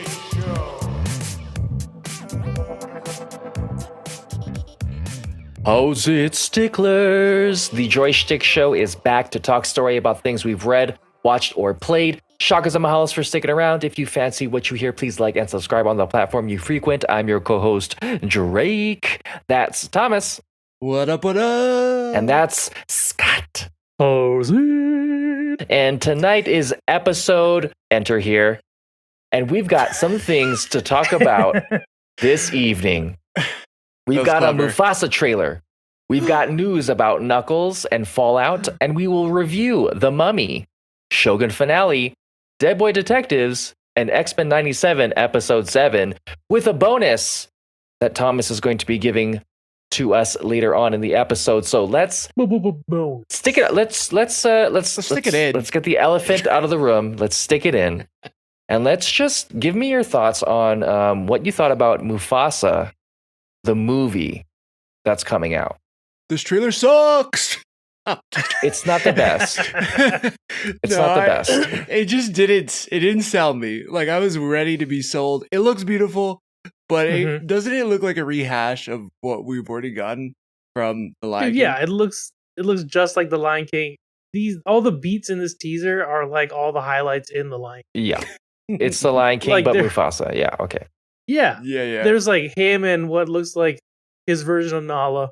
JoySchtick.Show. How's it, sticklers? The JoySchtick Show is back to talk story about things we've read, watched, or played. Shockers and Mahalas for sticking around. If you fancy what you hear, please like and subscribe on the platform you frequent. I'm your co-host, Drake. That's Thomas. What up, what up? And that's Scott. How's it? And tonight is episode, enter here, and we've got some things to talk about this evening. We've got clever. a Mufasa trailer. We've got news about Knuckles and Fallout, and we will review The Mummy, Shogun finale, Deadboy Detectives, and X-Men 97 episode 7, with a bonus that Thomas is going to be giving to us later on in the episode. So let's stick it. Let's stick it in. Let's get the elephant out of the room. Let's stick it in, and let's just give me your thoughts on what you thought about Mufasa, the movie that's coming out. This trailer sucks. It's not the best. It's not the best. It just didn't sell me. Like, I was ready to be sold. It looks beautiful, but doesn't it look like a rehash of what we've already gotten from The Lion King? Yeah, it looks just like The Lion King. All the beats in this teaser are like all the highlights in The Lion King. Yeah, it's The Lion King, Like but they're- Mufasa. Yeah, okay. Yeah. Yeah. There's like him and what looks like his version of Nala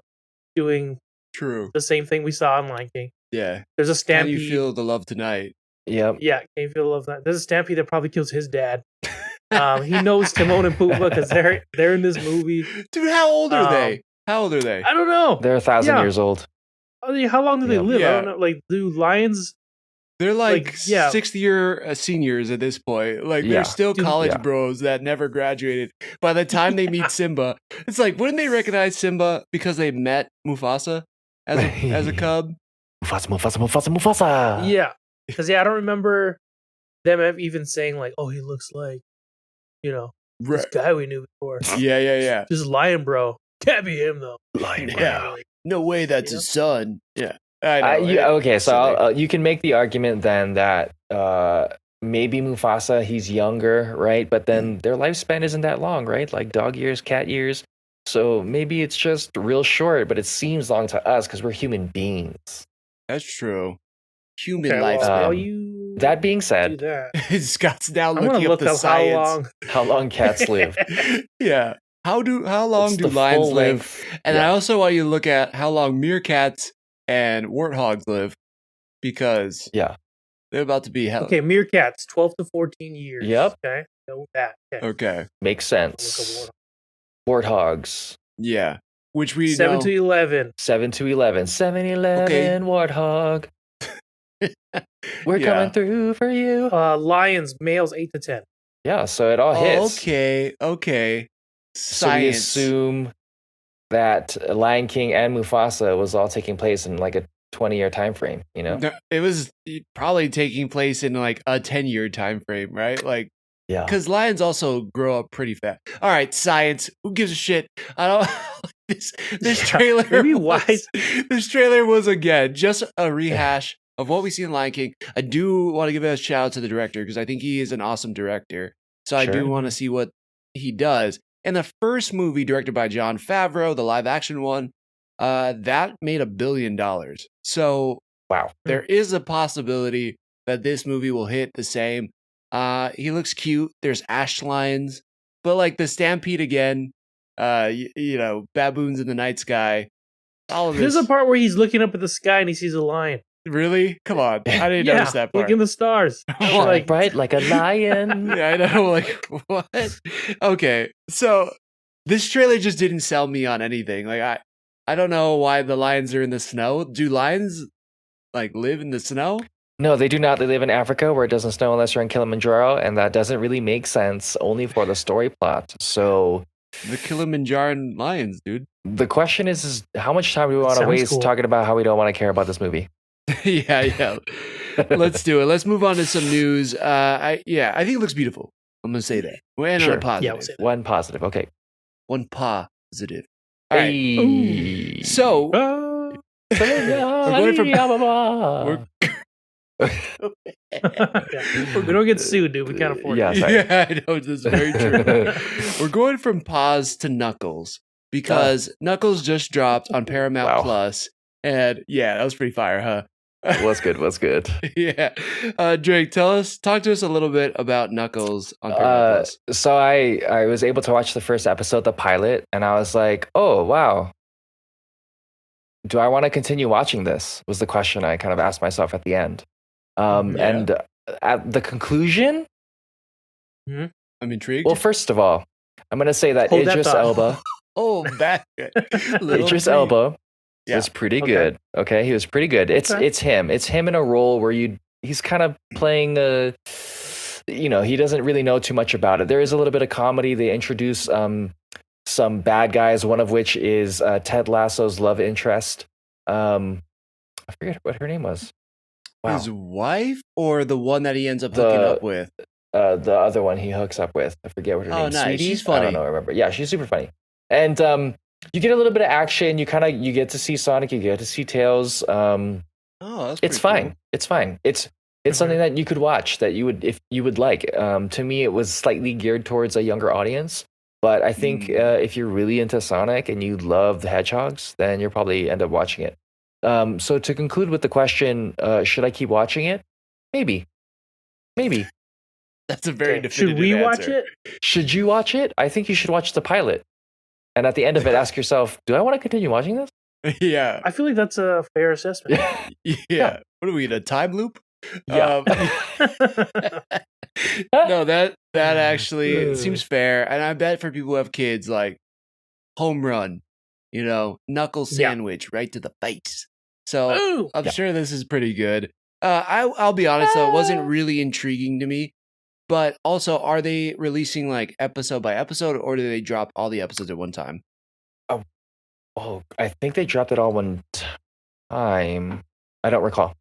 doing True. the same thing we saw in Lion King. Yeah. There's a Can stampede. you feel the love tonight? Yep. Yeah, can you feel love that? There's a stampede that probably kills his dad. He knows Timon and Pumbaa because they're in this movie. Dude, how old are they? How old are they? I don't know. They're 1,000 Yeah. years old. I mean, how long do they Yeah. live? Yeah. I don't know. Like, do lions? They're like yeah. 6th-year seniors at this point. Like, Yeah. they're still Dude, college yeah. bros that never graduated. By the time they meet Simba, it's like, wouldn't they recognize Simba because they met Mufasa as a cub? Mufasa. Yeah, because I don't remember them even saying like, "Oh, he looks like, this guy we knew before." Yeah. This lion bro can't be him though. Lion Yeah. No way, that's You know? his son. Yeah. I know. Okay, so Silly. you can make the argument then that maybe Mufasa, he's younger, right? But then their lifespan isn't that long, right? Like dog years, cat years. So maybe it's just real short, but it seems long to us because we're human beings. That's true. Human Okay, life. well, Um, you That being do said, that. Scott's now I'm gonna looking up look the up science. how long cats live? Yeah. How long It's do the lions full live? length- And yeah. I also want you to look at how long meerkats and warthogs live, because Yeah. they're about to be held. Okay, meerkats, 12 to 14 years. Yep. Okay, know that. Okay. Okay. Makes Look up sense. warthog. Warthogs. Yeah. Which we 7 know. to 11. 7 to 11. 7-Eleven, Okay. Warthog. We're Yeah. coming through for you. Lions, males, 8 to 10. Yeah, so it all hits. Okay. So we Science. assume that Lion King and Mufasa was all taking place in like a 20-year time frame, you know? No, it was probably taking place in like a 10-year time frame, right? Like, Yeah. because lions also grow up pretty fast. All right, science. Who gives a shit? I don't. This Yeah, trailer. maybe was, this trailer was again just a rehash of what we see in Lion King. I do want to give a shout out to the director because I think he is an awesome director. So I Sure. do want to see what he does. And the first movie directed by Jon Favreau, the live action one, that made $1 billion. So Wow. there is a possibility that this movie will hit the same. He looks cute. There's ash lions, but like the stampede again, baboons in the night sky. All of this. There's a part where he's looking up at the sky and he sees a lion. Really? Come on. I didn't Yeah, notice that part. look in the stars. I was Shine like, bright like a lion. Yeah, I know. Like, what? Okay. So this trailer just didn't sell me on anything. Like, I don't know why the lions are in the snow. Do lions like live in the snow? No, they do not. They live in Africa where it doesn't snow unless you're in Kilimanjaro, and that doesn't really make sense only for the story plot. So The Kilimanjaran lions, dude. the question is how much time do we want to Sounds waste cool. talking about how we don't want to care about this movie? yeah. Let's do it. Let's move on to some news. I think it looks beautiful. I'm gonna say that. We're on Sure. a positive. Yeah, we'll say One positive. Okay. One positive. All right. Hey. So "Ah." We're going from- We don't get sued, dude. We can't afford Yeah, it. sorry. Yeah, I know, that's very true. We're going from Pause to Knuckles because Knuckles just dropped on Paramount Wow. Plus, and yeah, that was pretty fire, huh? Was good. Yeah. Drake, talk to us a little bit about Knuckles on Paramount Plus. So I was able to watch the first episode, the pilot, and I was like, oh wow. Do I want to continue watching this? Was the question I kind of asked myself at the end. And at the conclusion, I'm intrigued. well, first of all, I'm going to say that Hold that Idris thought. Elba, Oh, back. Idris Elba was pretty Okay. good. Okay, he was pretty good. It's him. It's him in a role where he's kind of playing he doesn't really know too much about it. There is a little bit of comedy. They introduce some bad guys, one of which is Ted Lasso's love interest. I forget what her name was. Wow. His wife or the one that he ends up hooking up with? The other one he hooks up with. I forget what her name is. Nice. Sweetie? She's funny. I don't know. I remember. Yeah, she's super funny. And you get a little bit of action. You get to see Sonic. You get to see Tails. That's it's fine. Cool. It's fine. It's something that you could watch that you would if you would like. To me, it was slightly geared towards a younger audience. But I think if you're really into Sonic and you love the hedgehogs, then you'll probably end up watching it. So to conclude with the question, should I keep watching it? Maybe. That's a very definitive Should we answer. watch it? Should you watch it? I think you should watch the pilot. And at the end of it, ask yourself, do I want to continue watching this? Yeah. I feel like that's a fair assessment. Yeah. What are we in a time loop? Yeah. No, that actually seems fair. And I bet for people who have kids, like home run, knuckle sandwich right to the face. So I'm sure this is pretty good. I'll be honest though, it wasn't really intriguing to me. But also, are they releasing like episode by episode, or do they drop all the episodes at one time? Oh, I think they dropped it all one time. I don't recall.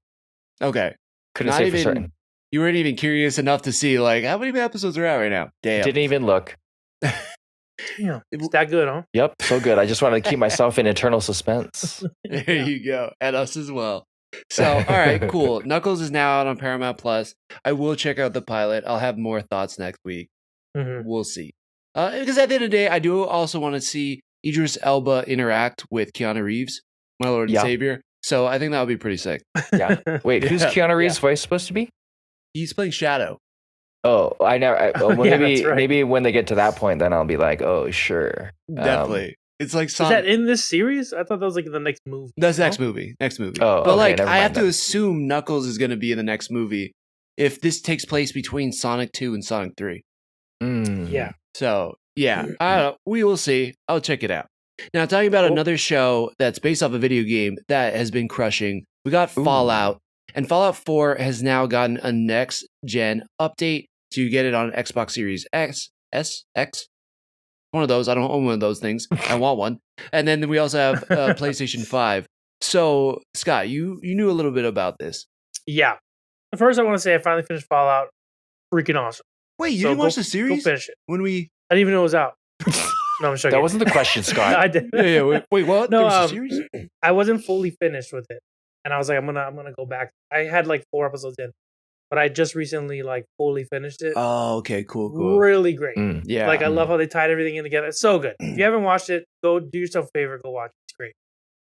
Okay. Couldn't say for certain. You weren't even curious enough to see like how many episodes are out right now. Damn. Didn't even look. Damn. It's that good, huh? Yep, so good. I just wanted to keep myself in eternal suspense. There you go. And us as well. So, all right, cool. Knuckles is now out on Paramount Plus. I will check out the pilot. I'll have more thoughts next week. Mm-hmm. We'll see. Because at the end of the day, I do also want to see Idris Elba interact with Keanu Reeves, my Lord and Savior. So I think that would be pretty sick. Yeah. Wait, who's Keanu Reeves' voice supposed to be? He's playing Shadow. Oh, I never. Well, maybe right. maybe when they get to that point, then I'll be like, oh, sure. Definitely. It's like Sonic. Is that in this series? I thought that was like the next movie. That's next movie. Next movie. Oh, but okay, I have to assume Knuckles is going to be in the next movie if this takes place between Sonic 2 and Sonic 3. Yeah. So, yeah. I don't know. We will see. I'll check it out. Now, talking about another show that's based off a video game that has been crushing, we got Fallout. And Fallout 4 has now gotten a next-gen update. So you get it on Xbox Series X, one of those. I don't own one of those things. I want one. And then we also have PlayStation 5. So, Scott, you knew a little bit about this. Yeah. First, I want to say I finally finished Fallout. Freaking awesome. Wait, you didn't watch the series? Go finish it. When we... I didn't even know it was out. No, I'm joking. That wasn't the question, Scott. I did. Yeah, wait, what? No, there was a series? I wasn't fully finished with it. And I was like, I'm gonna go back. I had like 4 episodes in. But I just recently like fully finished it. Oh, okay, cool. Really great. Yeah. Like I love how they tied everything in together. It's so good. If you haven't watched it, go do yourself a favor, go watch it. It's great.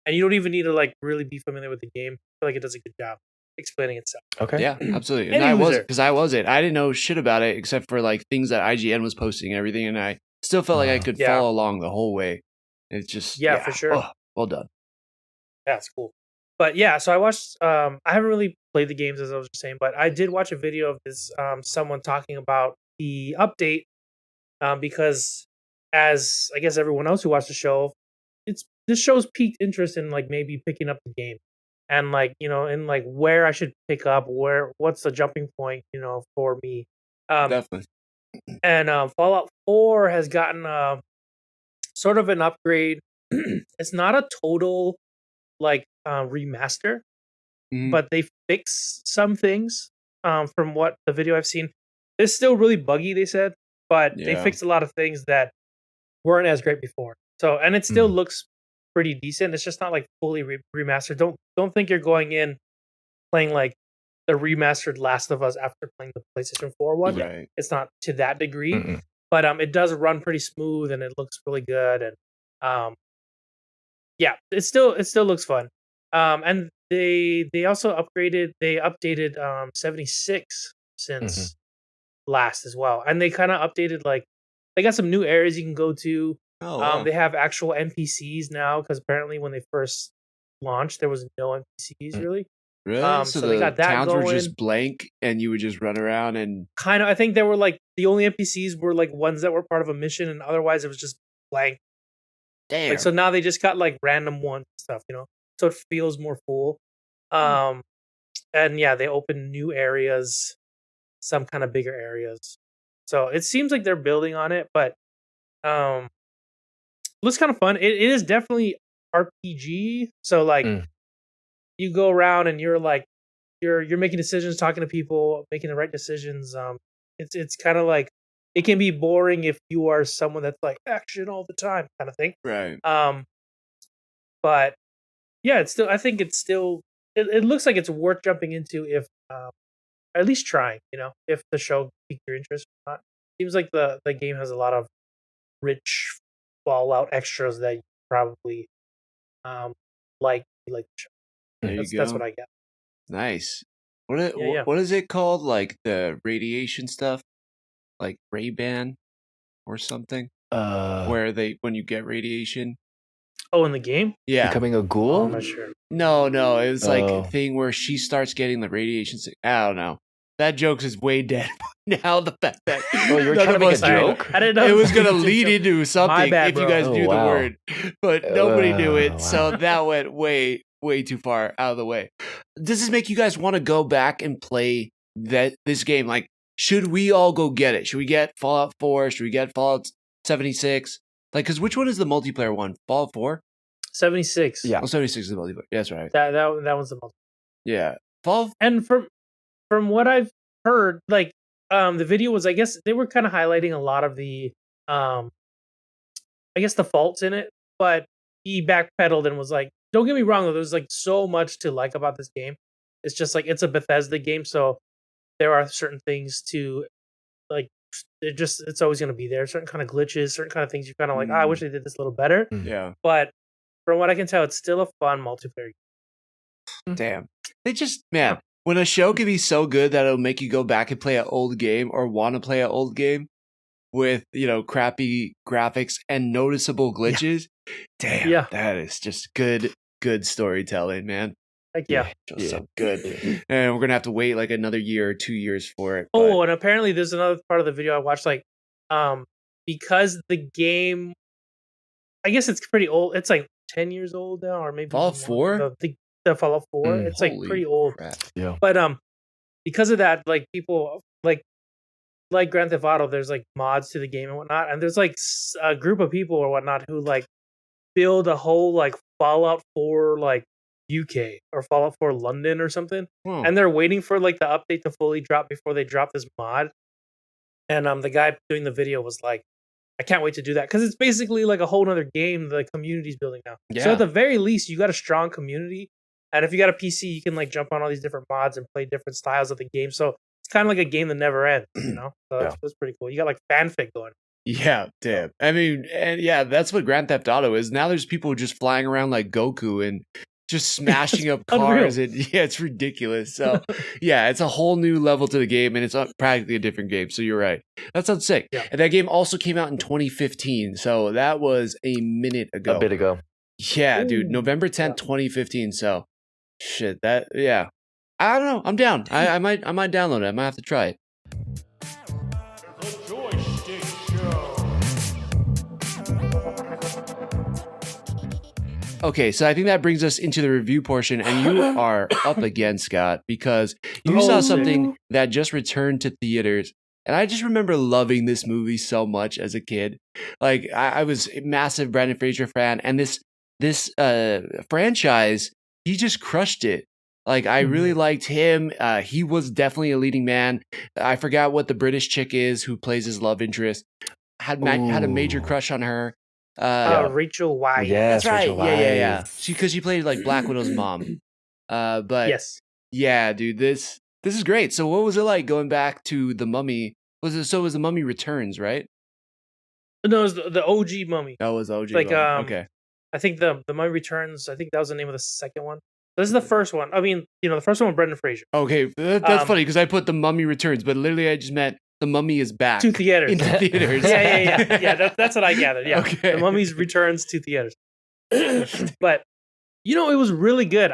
And you don't even need to like really be familiar with the game. I feel like it does a good job explaining itself. Okay. Yeah, absolutely. And I wasn't. I didn't know shit about it except for like things that IGN was posting and everything, and I still felt like I could follow along the whole way. It's just for sure. Oh, well done. Yeah, it's cool. But yeah, so I watched. I haven't really played the games as I was just saying, but I did watch a video of this. Someone talking about the update, because as I guess everyone else who watched the show, this show's piqued interest in like maybe picking up the game, and like and like where I should pick up, what's the jumping point, for me. Definitely. And Fallout 4 has gotten sort of an upgrade. It's not a total like remaster, but they fix some things from what the video I've seen. It's still really buggy, they said, but they fixed a lot of things that weren't as great before. So, and it still looks pretty decent. It's just not like fully remastered. Don't think you're going in playing like the remastered Last of Us after playing the PlayStation 4 one. Right. It's not to that degree, Mm-mm. but it does run pretty smooth and it looks really good. And yeah, it still looks fun. And they updated 76 since last as well, and they kind of updated like they got some new areas you can go to. Oh, wow. They have actual NPCs now because apparently when they first launched there was no NPCs really. Really? So So they the got that towns were going. just blank, and you would just run around and. Kind of, I think they were like the only NPCs were like ones that were part of a mission, and otherwise it was just blank. Damn. Like so now they just got like random ones and stuff, you know. So it feels more full. And yeah, they open new areas, some kind of bigger areas. So it seems like they're building on it, but looks kind of fun. It is definitely RPG. So like you go around and you're like you're making decisions, talking to people, making the right decisions. It's kind of like it can be boring if you are someone that's like action all the time kind of thing. Right. But yeah, it's still. I think it's still. It looks like it's worth jumping into if, at least trying. You know, if the show piqued your interest or not. Seems like the game has a lot of rich Fallout extras that you probably like the show. There you go. That's what I get. Nice. Yeah. What is it called? Like the radiation stuff, like Ray-Ban or something, where when you get radiation. Oh, in the game? Yeah. Becoming a ghoul? Oh, I'm not sure. No, it was like a thing where she starts getting the radiation. I don't know. That joke is way dead now. The fact that you were trying to make a joke? I didn't know it was gonna lead into something bad, if you bro. guys knew the word, but nobody knew it, wow. so that went way too far out of the way. Does this make you guys want to go back and play this game? Like, should we all go get it? Should we get Fallout 4? Should we get Fallout 76? Like, because which one is the multiplayer one? Fallout 4? 76. Yeah. Oh, 76 is the multiplayer. Yeah, that's right. That one's the multiplayer. Yeah. Fallout. And from what I've heard, like the video was, I guess they were kind of highlighting a lot of the I guess the faults in it, but he backpedaled and was like, don't get me wrong though, there's like so much to like about this game. It's just like it's a Bethesda game, so there are certain things to like it's always gonna be there. Certain kind of glitches, certain kind of things you're kind of like, I wish they did this a little better. Yeah. But from what I can tell, it's still a fun multiplayer game. Damn. They just, man, when a show can be so good that it'll make you go back and play an old game or want to play an old game with, crappy graphics and noticeable glitches. Damn. Yeah. That is just good storytelling, man. Like, yeah. So good. And we're going to have to wait like another year or 2 years for it. Oh, and apparently there's another part of the video I watched, like, because the game, I guess it's pretty old. It's like 10 years old now, or maybe Fallout 4? The Fallout 4. It's like pretty old. Crap. Yeah. But because of that, like people like Grand Theft Auto, there's like mods to the game and whatnot, and there's like a group of people or whatnot who like build a whole like Fallout 4 like UK or Fallout 4 London or something, and they're waiting for like the update to fully drop before they drop this mod. And the guy doing the video was like, I can't wait to do that because it's basically like a whole other game the community's building now. Yeah. So at the very least, you got a strong community, and if you got a PC, you can like jump on all these different mods and play different styles of the game. So it's kind of like a game that never ends, you know. So that's pretty cool. You got like fanfic going. Yeah, damn. I mean, and yeah, that's what Grand Theft Auto is. Now there's people just flying around like Goku and just smashing up cars. And yeah, it's ridiculous. So yeah, it's a whole new level to the game, and it's practically a different game. So you're right. That sounds sick. Yeah. And that game also came out in 2015. So that was a minute ago. A bit ago. Yeah, dude. November 10th, 2015. So shit, I don't know. I'm down. I might download it. I might have to try it. The JoySchtick.Show. Okay, so I think that brings us into the review portion, and you are up again, Scott, because you saw something that just returned to theaters, and I just remember loving this movie so much as a kid. Like, I was a massive Brendan Fraser fan, and this franchise, he just crushed it. Like, I really liked him. He was definitely a leading man. I forgot what the British chick is who plays his love interest. Had a major crush on her. Rachel Weisz. Yes, That's right. Rachel Weisz. Yeah. Because she played like Black Widow's mom. But yes, yeah, dude, this This is great. So what was it like going back to The Mummy? Was The Mummy Returns, right? No, it was the OG Mummy. That was OG. Like, Mummy. Okay. I think the Mummy Returns. I think that was the name of the second one. This is the first one. I mean, the first one with Brendan Fraser. Okay, that's funny because I put The Mummy Returns, but literally I just meant The Mummy is back to theaters. into theaters. Yeah. That's what I gathered. Yeah, Okay. The Mummy's returns to theaters. But it was really good.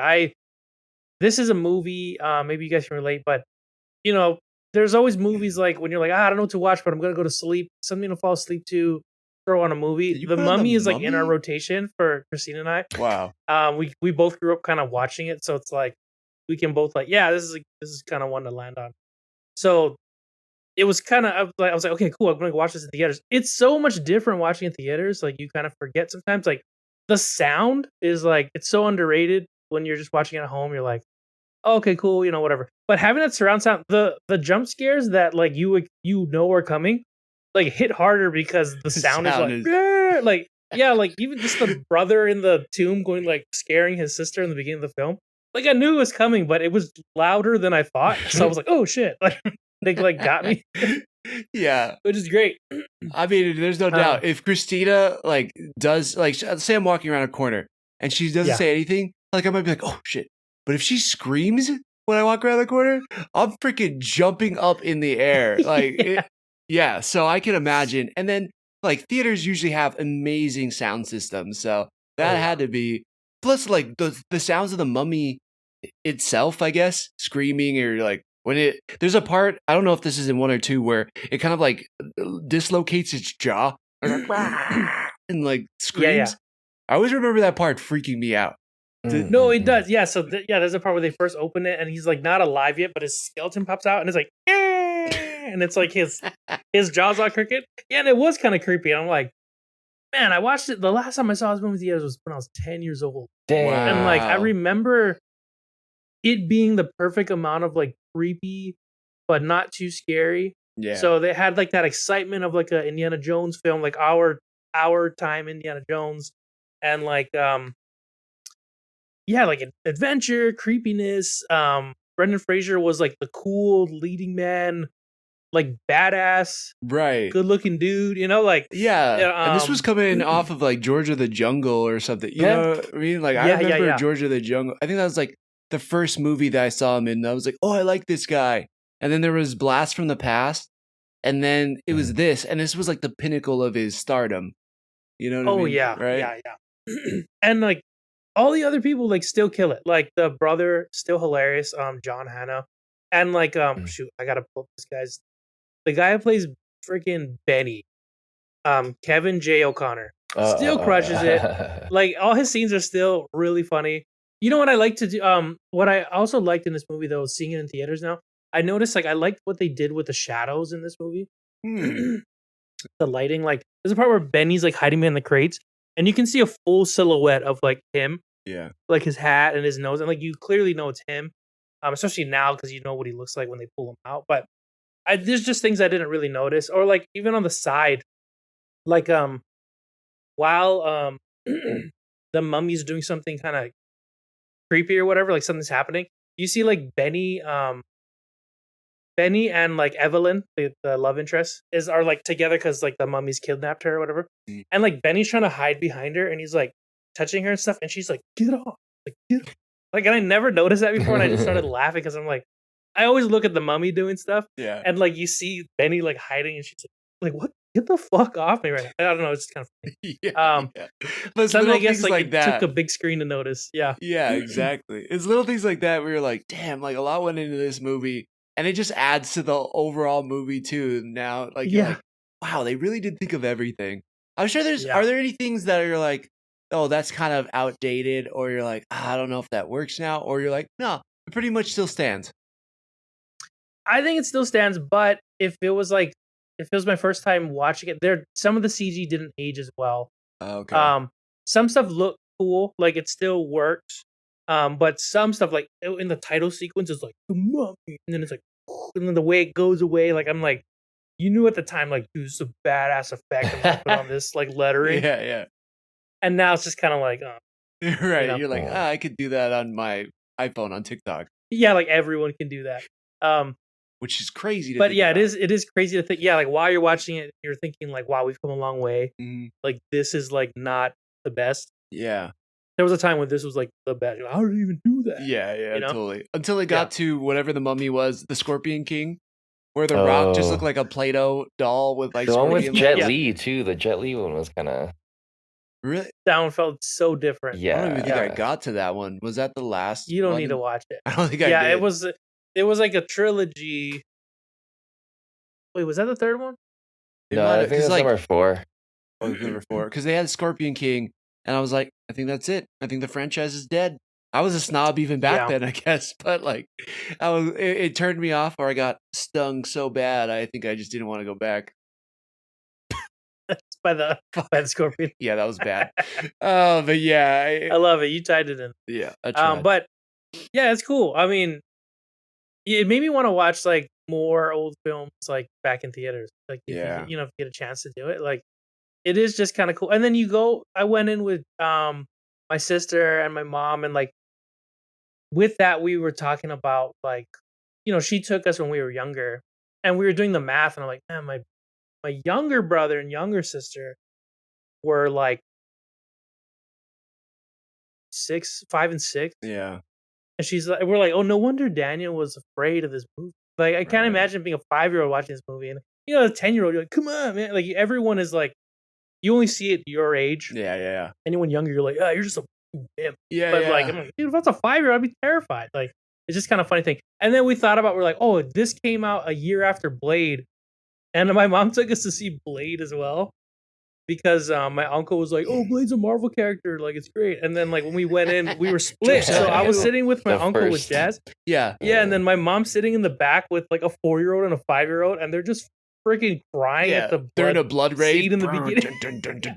This is a movie. Maybe you guys can relate, but there's always movies like when you're like, I don't know what to watch, but I'm gonna go to sleep. Something to fall asleep to. Throw on a movie. The Mummy is like in our rotation for Christina and I. Wow. We both grew up kind of watching it, so it's like we can both like, yeah, this is kind of one to land on. So it was kind of I was like, okay, cool. I'm gonna watch this in theaters. It's so much different watching in theaters. Like you kind of forget sometimes. Like the sound is like it's so underrated when you're just watching it at home. You're like, oh, okay, cool, whatever. But having that surround sound, the jump scares that like you are coming. Like hit harder because the sound is like even just the brother in the tomb going like scaring his sister in the beginning of the film. Like I knew it was coming, but it was louder than I thought. So I was like, oh shit! Like they like got me. Yeah, which is great. I mean, there's no doubt if Christina like does like say I'm walking around a corner and she doesn't say anything, like I might be like, oh shit. But if she screams when I walk around the corner, I'm freaking jumping up in the air like. Yeah, so I can imagine. And then, like, theaters usually have amazing sound systems, so that had to be. Plus, like, the sounds of the Mummy itself, I guess, screaming or, like, there's a part, I don't know if this is in 1 or 2, where it kind of, like, dislocates its jaw and, like, screams. Yeah. I always remember that part freaking me out. No, it does. Yeah, so, there's a part where they first open it, and he's, like, not alive yet, but his skeleton pops out, and it's like, and it's like his jaws all crooked. Yeah, and it was kind of creepy. And I'm like, man, I watched it. The last time I saw this movie in theaters was when I was 10 years old. Damn. And like, I remember it being the perfect amount of like creepy, but not too scary. Yeah. So they had like that excitement of like a Indiana Jones film, like our time Indiana Jones, and like like adventure, creepiness. Brendan Fraser was like the cool leading man, like badass, right? Good looking dude, like and this was coming off of like George of the Jungle or something. You know what I mean? Like I remember George of the Jungle. I think that was like the first movie that I saw him in. And I was like, oh, I like this guy. And then there was Blast from the Past, and then it was this, and this was like the pinnacle of his stardom. You know what I mean? Yeah, right? Yeah. And like all the other people like still kill it. Like the brother still hilarious, John Hannah. And like shoot, I gotta pull up this guy's the guy who plays freaking Benny, Kevin J. O'Connor. Still crushes it. Like all his scenes are still really funny. You know what I like to do? What I also liked in this movie though, seeing it in theaters now, I noticed like I liked what they did with the shadows in this movie. The lighting, like there's a part where Benny's like hiding behind the crates, and you can see a full silhouette of like him. Yeah. Like his hat and his nose, and like you clearly know it's him. Especially now because you know what he looks like when they pull him out. But there's just things I didn't really notice, or like even on the side, like while the mummy's doing something kind of creepy or whatever, like something's happening. You see like Benny and like Evelyn, the love interest, are like together because like the mummy's kidnapped her or whatever, and like Benny's trying to hide behind her, and he's like touching her and stuff, and she's like, "Get off!" Like, get off. Like, and I never noticed that before, and I just started laughing because I'm like, I always look at the mummy doing stuff, and like you see Benny like hiding, and she's like, "What? Get the fuck off me right now!" I don't know, it's kind of funny. But something I guess like it that took a big screen to notice. Yeah, exactly. It's little things like that where you're like, damn, like a lot went into this movie, and it just adds to the overall movie too. Now, like, you're like, wow, they really did think of everything. I'm sure are there any things that are like, oh, that's kind of outdated, or you're like, I don't know if that works now, or you're like, no, it pretty much still stands. I think it still stands, but if it was my first time watching it, some of the CG didn't age as well. Okay. Some stuff looked cool, like it still works. But some stuff, like in the title sequence, is like the mummy, and then it's like, and then the way it goes away, like I'm like, you knew at the time, like, dude, this is a badass effect I'm gonna put on this like lettering. Yeah. And now it's just kind of like, right. You're like, I could do that on my iPhone on TikTok. Yeah, like everyone can do that. which is crazy to But think yeah, about. it is crazy to think. Yeah, like while you're watching it, you're thinking like, wow, we've come a long way. Mhm. Like this is like not the best. Yeah. There was a time when this was like the best. How did it even do that? Yeah, You know? totally. Until it got to whatever the mummy was, the Scorpion King, where the Rock just looked Oh. like a Play-Doh doll with like The one with Scorpion Jet legs. Li too. The Jet Li one was kind of Really? That one felt so different. I don't even think I yeah. got to that one. Was that the last You don't one? need to watch it. I don't think I Yeah, did. it was like a trilogy. Wait, was that the third one? It No, might I have- think 'cause, that's like, number 4. oh, it was number 4. Because they had Scorpion King, and I was like, I think that's it. I think the franchise is dead. I was a snob even back Yeah. then, I guess. But like, it turned me off, or I got stung so bad. I think I just didn't want to go back. by the Scorpion. Yeah, that was bad. But yeah, I love it. You tied it in. yeah. I tried. But yeah, it's cool. I mean, it made me want to watch like more old films like back in theaters. Like if Yeah. you know, if you get a chance to do it, like it is just kind of cool. And then I went in with my sister and my mom, and like with that we were talking about like, you know, she took us when we were younger, and we were doing the math, and I'm like, man, my younger brother and younger sister were like 5 and 6. Yeah. And we're like, oh, no wonder Daniel was afraid of this movie. Like, I can't Right. imagine being a 5-year-old watching this movie. And, you know, a 10-year-old, you're like, come on, man. Like, everyone is like, you only see it your age. Yeah. Anyone younger, you're like, oh, you're just a imp. Yeah. But, yeah. like, I'm like, dude, if that's a 5-year-old, I'd be terrified. Like, it's just kind of funny thing. And then we thought about, we're like, oh, this came out a year after Blade. And my mom took us to see Blade as well. Because my uncle was like, "Oh, Blade's a Marvel character, like it's great." And then like when we went in, we were split. So I was sitting with my The uncle with first. Jazz, yeah. and then my mom's sitting in the back with like a 4-year-old and a 5-year-old, and they're just freaking crying at the They're in a blood blood rage scene in the beginning.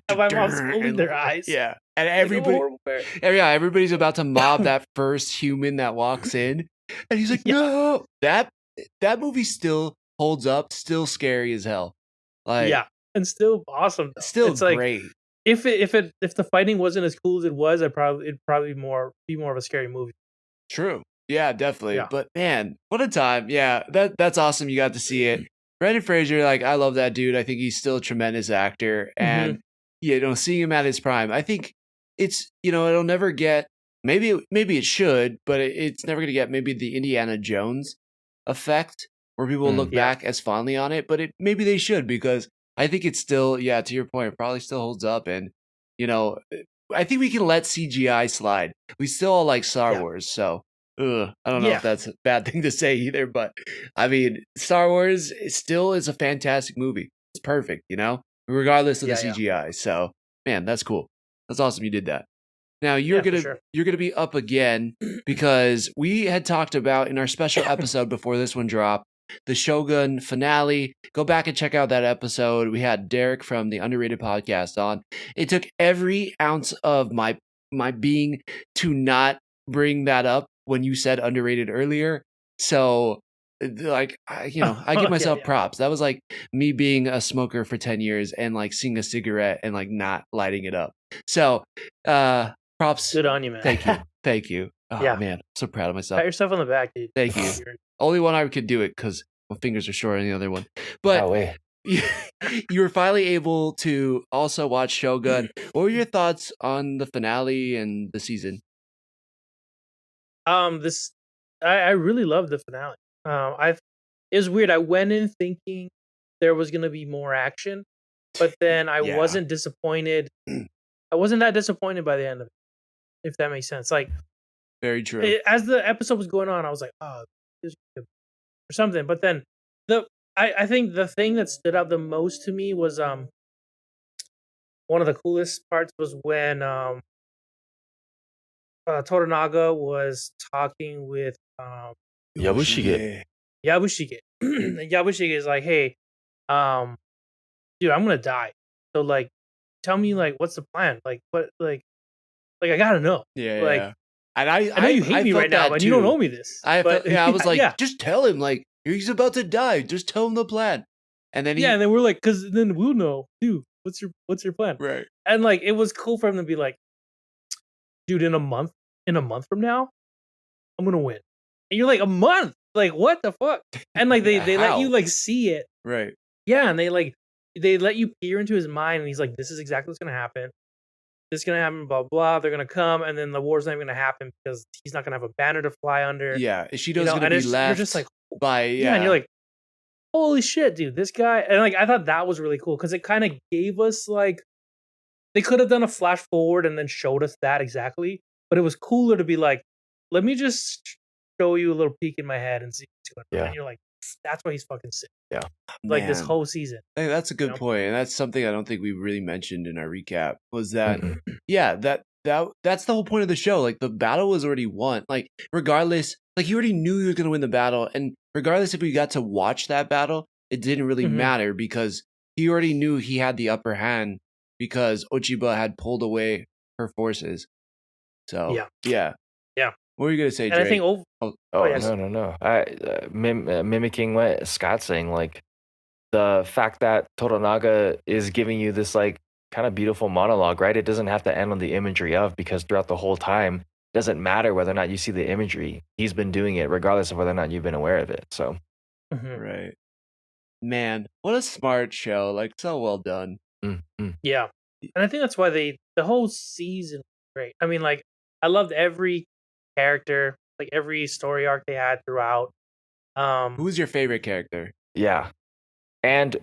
And my mom's holding their eyes. Yeah, and Like, I'm a everybody, horrible parent. everybody's about to mob that first human that walks in, and he's like, Yeah. "No!" That movie still holds up, still scary as hell. Like, Yeah, and still awesome. Though. still it's like great. if the fighting wasn't as cool as it was, it'd probably be more of a scary movie. True. Yeah, definitely. Yeah. But man, what a time. Yeah, that's awesome. You got to see it. Brendan Fraser, like, I love that dude. I think he's still a tremendous actor. And you know, seeing him at his prime, I think it's, you know, it'll never get, maybe it should, but it's never gonna get maybe the Indiana Jones effect where people look back as fondly on it, but maybe they should, because I think it's still, yeah, to your point, it probably still holds up. And, you know, I think we can let CGI slide. We still all like Star Wars, so I don't know if that's a bad thing to say either, but I mean, Star Wars still is a fantastic movie. It's perfect, you know, regardless of the CGI. So, man, that's cool. That's awesome you did that. Now you're gonna be up again because we had talked about in our special episode before this one dropped, the Shogun finale. Go back and check out that episode. We had Derek from the Underrated Podcast on. It took every ounce of my being to not bring that up when you said underrated earlier. So, like, I give myself props. That was like me being a smoker for 10 years and like seeing a cigarette and like not lighting it up. So, props. Good on you, man. Thank you. Oh, man, I'm so proud of myself. Pat yourself on the back, dude. Thank you. Only one I could do it because my fingers are shorter than the other one. But you were finally able to also watch Shogun. What were your thoughts on the finale and the season? I really loved the finale. It was weird. I went in thinking there was gonna be more action, but then I wasn't disappointed. I wasn't that disappointed by the end of it, if that makes sense. Like, very true. As the episode was going on, I was like, oh, this is good or something. But then I think the thing that stood out the most to me was one of the coolest parts was when Toranaga was talking with Yabushige. Yabushige. Yabushige is like, hey, dude, I'm gonna die. So like, tell me like, what's the plan? Like, what? Like I gotta know. Yeah. Like, yeah. And I know you hate me right now, but you don't owe me this. I was like, just tell him, like, he's about to die. Just tell him the plan. And then and then we're like, because then we'll know, dude. What's your plan? Right. And like, it was cool for him to be like, dude, in a month from now, I'm gonna win. And you're like, a month? like what the fuck? And like they let How? you like see it. Right. Yeah, and they let you peer into his mind, and he's like, this is exactly what's gonna happen. This is gonna happen, blah blah. They're gonna come, and then the war's not even gonna happen because he's not gonna have a banner to fly under. Yeah. Ishido's You know, gonna and be you're just left like, by yeah, and you're like, holy shit, dude, this guy. And like I thought that was really cool because it kind of gave us like they could have done a flash forward and then showed us that exactly, but it was cooler to be like, let me just show you a little peek in my head and see what's going on. Yeah. And you're like, that's why he's fucking sick. Yeah. Like this Man. whole season. Hey, that's a good know? point, and that's something I don't think we really mentioned in our recap. Was that Mm-mm. yeah that's the whole point of the show. Like the battle was already won. Like regardless, like you already knew you were gonna win the battle, and regardless if we got to watch that battle, it didn't really Mhm. matter because he already knew he had the upper hand because Ochiba had pulled away her forces. So Yeah. What were you gonna say, And I Drake? think Oh, yes. no. Mimicking what Scott's saying, like the fact that Toranaga is giving you this like kind of beautiful monologue, right? It doesn't have to end on the imagery of, because throughout the whole time, it doesn't matter whether or not you see the imagery. He's been doing it regardless of whether or not you've been aware of it. So Mhm. Right. Man, what a smart show. Like so well done. Yeah. And I think that's why the whole season was great. I mean, like, I loved every character, like every story arc they had throughout. Who's your favorite character? yeah. And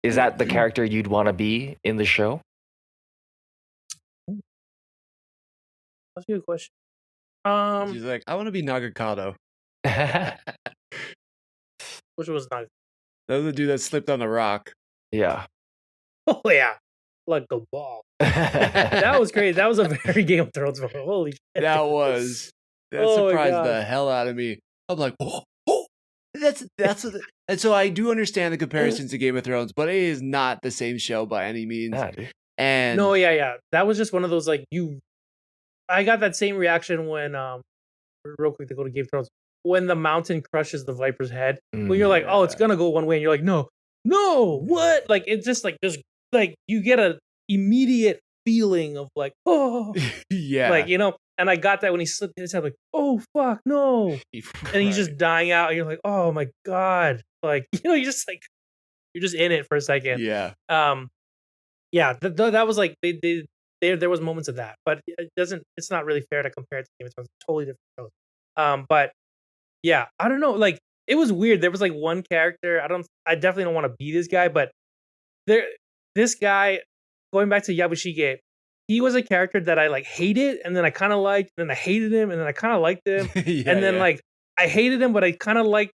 is that the character you'd want to be in the show? That's a good question. She's like, I want to be Nagakado. Which was not. That was the dude that slipped on the rock. Yeah. Oh yeah, like a ball. That was crazy. That was a very Game of Thrones moment. Holy shit. That was that Oh my surprised gosh. the hell out of me. I'm like, oh, that's what and so I do understand the comparisons to Game of Thrones, but it is not the same show by any means. Yeah, dude. And No, yeah. That was just one of those like I got that same reaction when real quick to go to Game of Thrones when the mountain crushes the Viper's head. When you're like, oh, it's gonna go one way, and you're like, no, what? Like it's just like there's like you get a immediate feeling of like, oh, yeah, like you know. And I got that when he slipped his head, like, oh fuck, no, and he's just dying out, and you're like, oh my god, like you know, you're just in it for a second. yeah. That was like there was moments of that, but it's not really fair to compare it to Game of Thrones. It's totally different shows. But yeah, I don't know. Like it was weird. There was like one character. I definitely don't want to be this guy, but this guy, going back to Yabushige, he was a character that I like hated, and then I kind of liked, and then I hated him, and then I kind of liked him, and then like I hated him, but I kind of liked.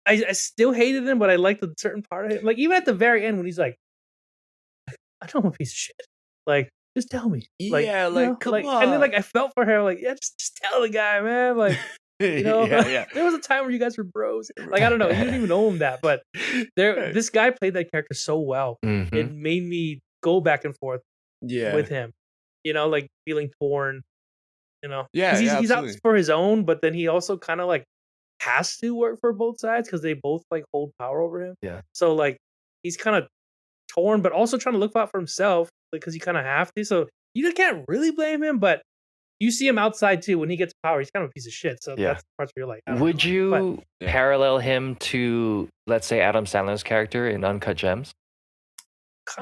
I still hated him, but I liked a certain part of him. Like even at the very end when he's like, I don't want a piece of shit. Like, just tell me. Like, Yeah, you like, know, come like, on. And then like I felt for her, like, yeah, just tell the guy, man. Like, you know, yeah. there was a time where you guys were bros. Like, I don't know, you didn't even owe him that, but this guy played that character so well. Mhm. It made me go back and forth with him. You know, like feeling torn. You know, Yeah, 'cause he's out absolutely. for his own, but then he also kind of like has to work for both sides because they both like hold power over him. Yeah. So like he's kind of torn, but also trying to look out for himself because you kind of have to. So you can't really blame him, but you see him outside too when he gets power. He's kind of a piece of shit. So Yeah. that's the parts where you're like, I don't Would know. you Yeah. parallel him to, let's say, Adam Sandler's character in Uncut Gems?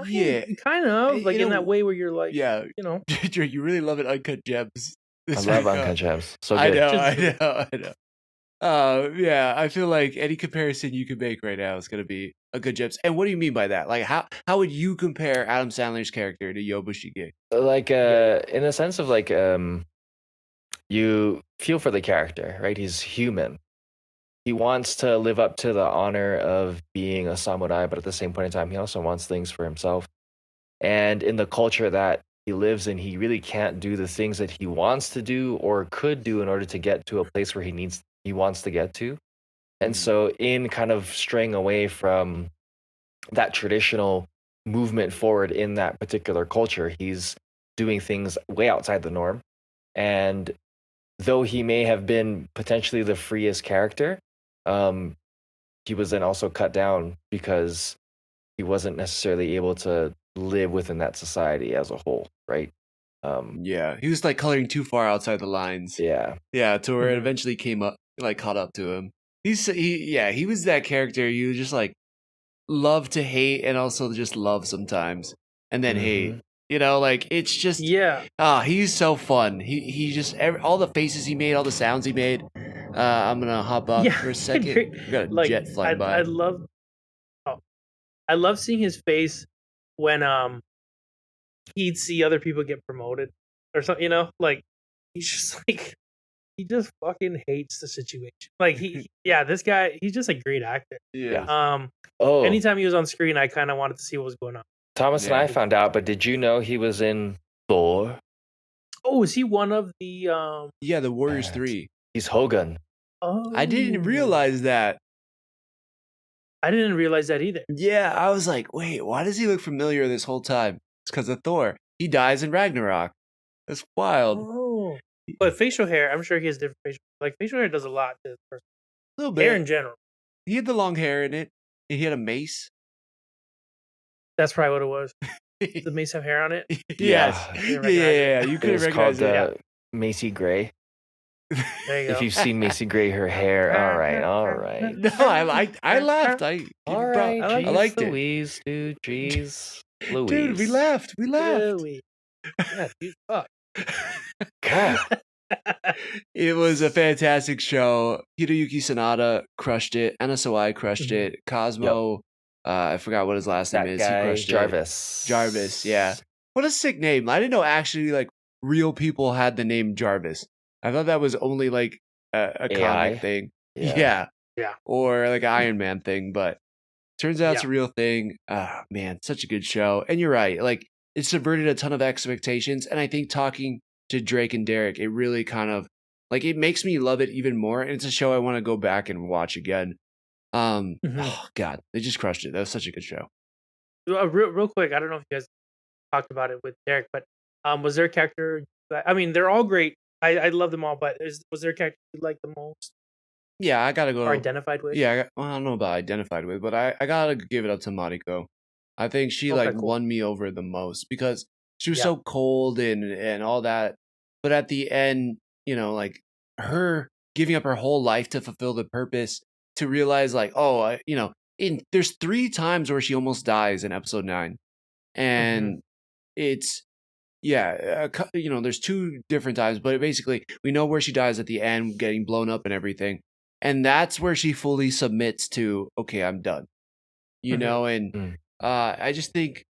Yeah. kind of like You in know, that way where you're like, Yeah, you know, Drake, you really love it. Uncut Gems. I love Uncut Gems. So I good. know. Yeah, I feel like any comparison you could make right now is gonna be Uncut Gems. And what do you mean by that? Like, how would you compare Adam Sandler's character to Yobushige? Like in the sense of like you feel for the character, right? He's human. He wants to live up to the honor of being a samurai, but at the same point in time, he also wants things for himself. And in the culture that he lives in, he really can't do the things that he wants to do or could do in order to get to a place where he wants to get to. And so in kind of straying away from that traditional movement forward in that particular culture, he's doing things way outside the norm. And though he may have been potentially the freest character, he was then also cut down because he wasn't necessarily able to live within that society as a whole, right? Yeah, he was like coloring too far outside the lines. Yeah. Yeah, to where it Mhm. eventually came up, like caught up to him. He was that character you just like love to hate and also just love sometimes and then hate. Like it's just Yeah. he's so fun. He just all the faces he made, all the sounds he made. I'm gonna hop up Yeah. for a second. We got a Like jet flying by. I love seeing his face when he'd see other people get promoted or something, like he's just like he just fucking hates the situation. Like this guy, he's just a great actor. Yeah. Anytime he was on screen, I kind of wanted to see what was going on. Thomas and I found out, but did you know he was in Thor? Oh, is he one of the The Warriors 3. He's Hogun. Oh, I didn't realize that. I didn't realize that either. Yeah, I was like, wait, why does he look familiar this whole time? It's because of Thor. He dies in Ragnarok. That's wild. Oh, but facial hair, I'm sure he has different facial hair does a lot to the person. A little bit. Hair in general. He had the long hair in it. And he had a mace. That's probably what it was. The mace have hair on it. Yes. Yeah. You It couldn't was recognize called it. Macy Gray. There you go. If you've seen Macy Gray, her hair. All right. No, I laughed. I liked it. Louise, dude, jeez. Louise. Dude, we laughed. Louis. Yeah, dude, fuck. God. It was a fantastic show. Hiroyuki Sanada crushed it. Anna Sawai crushed it. Cosmo, I forgot what his last name is. Guy, He crushed Jarvis. it. Jarvis, yeah. What a sick name. I didn't know actually like real people had the name Jarvis. I thought that was only like a comic thing. Yeah. Or like an Iron Man thing, but turns out it's a real thing. Ah, man, such a good show. And you're right. Like it subverted a ton of expectations. And I think talking to Drake and Derek, it really kind of like it makes me love it even more. And it's a show I want to go back and watch again. Oh God, they just crushed it. That was such a good show. Real quick, I don't know if you guys talked about it with Derek, but was there a character? I mean, they're all great. I love them all, but was there a character you like the most? Yeah, I gotta go. Or identified with? Yeah, I don't know about identified with, but I gotta give it up to Mariko. I think she won me over the most because she was so cold and all that. But at the end, like her giving up her whole life to fulfill the purpose, to realize like, there's 3 times where she almost dies in episode 9, and it's. Yeah, there's 2 different times, but basically we know where she dies at the end, getting blown up and everything. And that's where she fully submits to, okay, I'm done. And I just think,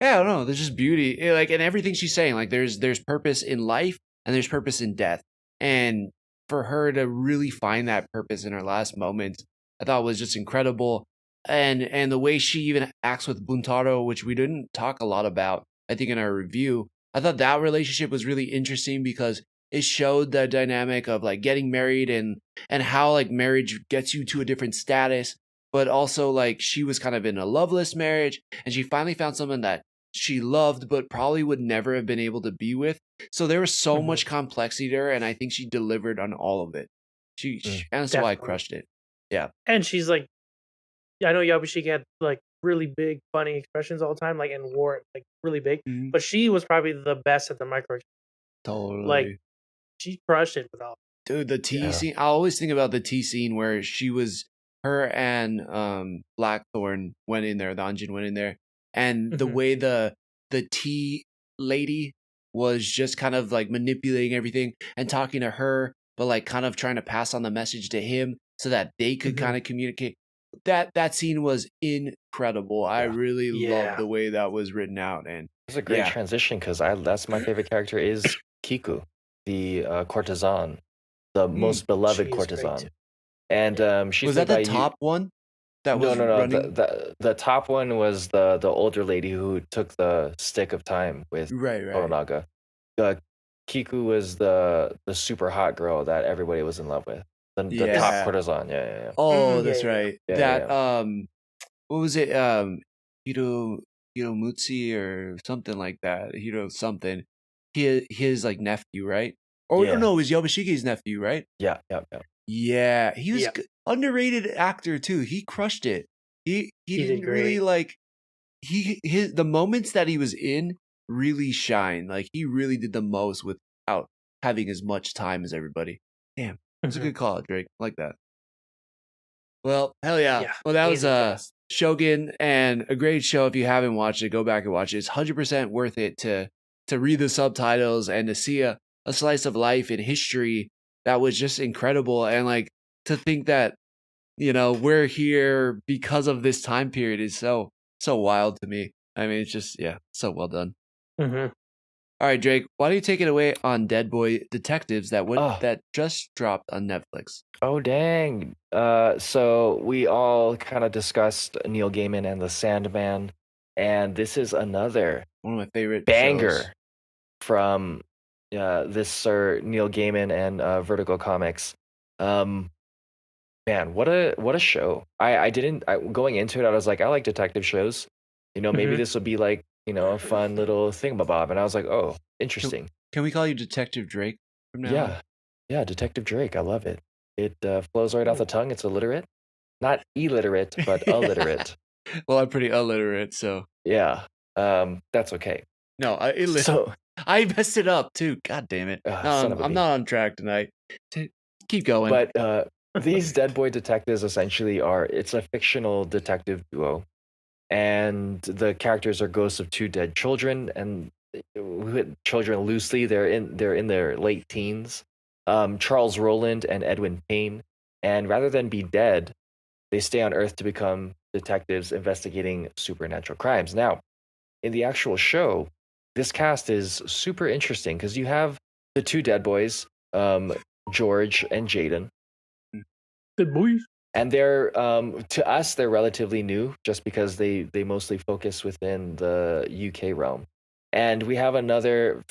I don't know, there's just beauty. Like, and everything she's saying, like there's purpose in life and there's purpose in death. And for her to really find that purpose in her last moments, I thought was just incredible. And the way she even acts with Buntaro, which we didn't talk a lot about, I think in our review, I thought that relationship was really interesting because it showed the dynamic of like getting married and how like marriage gets you to a different status, but also like she was kind of in a loveless marriage and she finally found someone that she loved but probably would never have been able to be with. So there was so much complexity there, and I think she delivered on all of it. She and that's why I crushed it. Yeah. And she's like, I know Yabushiki had like really big funny expressions all the time, like and wore it like really big, but she was probably the best at the micro. Totally. Like she crushed it with all. Dude, the tea scene. I always think about the tea scene where her and Blackthorn went in there, the Anjin went in there, and the way the tea lady was just kind of like manipulating everything and talking to her, but like kind of trying to pass on the message to him so that they could kind of communicate. That scene was incredible. I really love the way that was written out, and it's a great transition because that's my favorite character is Kiku, the courtesan, the most beloved courtesan. And she was that the top one? That was no. The top one was the older lady who took the stick of time with Toranaga. Kiku was the super hot girl that everybody was in love with. The top courtesan, yeah. Oh, that's right. Yeah. What was it? Hiromutsi or something like that. Hiro something. His like nephew, right? Oh no, it was Yabushiki's nephew, right? Yeah. Yeah, he was underrated actor too. He crushed it. He didn't really like the moments that he was in really shine. Like he really did the most without having as much time as everybody. Damn. It's a good call, Drake. I like that. Well, hell yeah. Yeah, Well, that was amazing cast. Shogun, and a great show. If you haven't watched it, go back and watch it. It's 100% worth it to read the subtitles and to see a slice of life and history that was just incredible. And like to think that, we're here because of this time period is so wild to me. I mean, it's just, yeah, so well done. Mm-hmm. All right, Drake, why don't you take it away on Deadboy Detectives Oh. that just dropped on Netflix? Oh, dang. So we all kind of discussed Neil Gaiman and the Sandman, and this is another One of my favorite banger shows. from this Sir Neil Gaiman and Vertigo Comics. Man, what a show! Going into it, I was like, I like detective shows. Maybe Mhm. this would be like a fun little thingamabob, and I was like, oh, interesting. Can we call you Detective Drake from now on? Yeah, yeah, Detective Drake. I love it. It flows right off the tongue. It's illiterate, not illiterate, but illiterate. Well, I'm pretty illiterate, so Yeah, that's okay. no, So, I messed it up too. God damn it! son of a I'm bee. not on track tonight. Keep going. But these Deadboy Detectives essentially it's a fictional detective duo, and the characters are ghosts of two dead children, and children loosely. They're in their late teens. Charles Roland and Edwin Payne, and rather than be dead, they stay on Earth to become detectives investigating supernatural crimes. Now, in the actual show, this cast is super interesting because you have the two dead boys, George and Jaden. Good boys. And they're to us they're relatively new just because they mostly focus within the UK realm. And we have another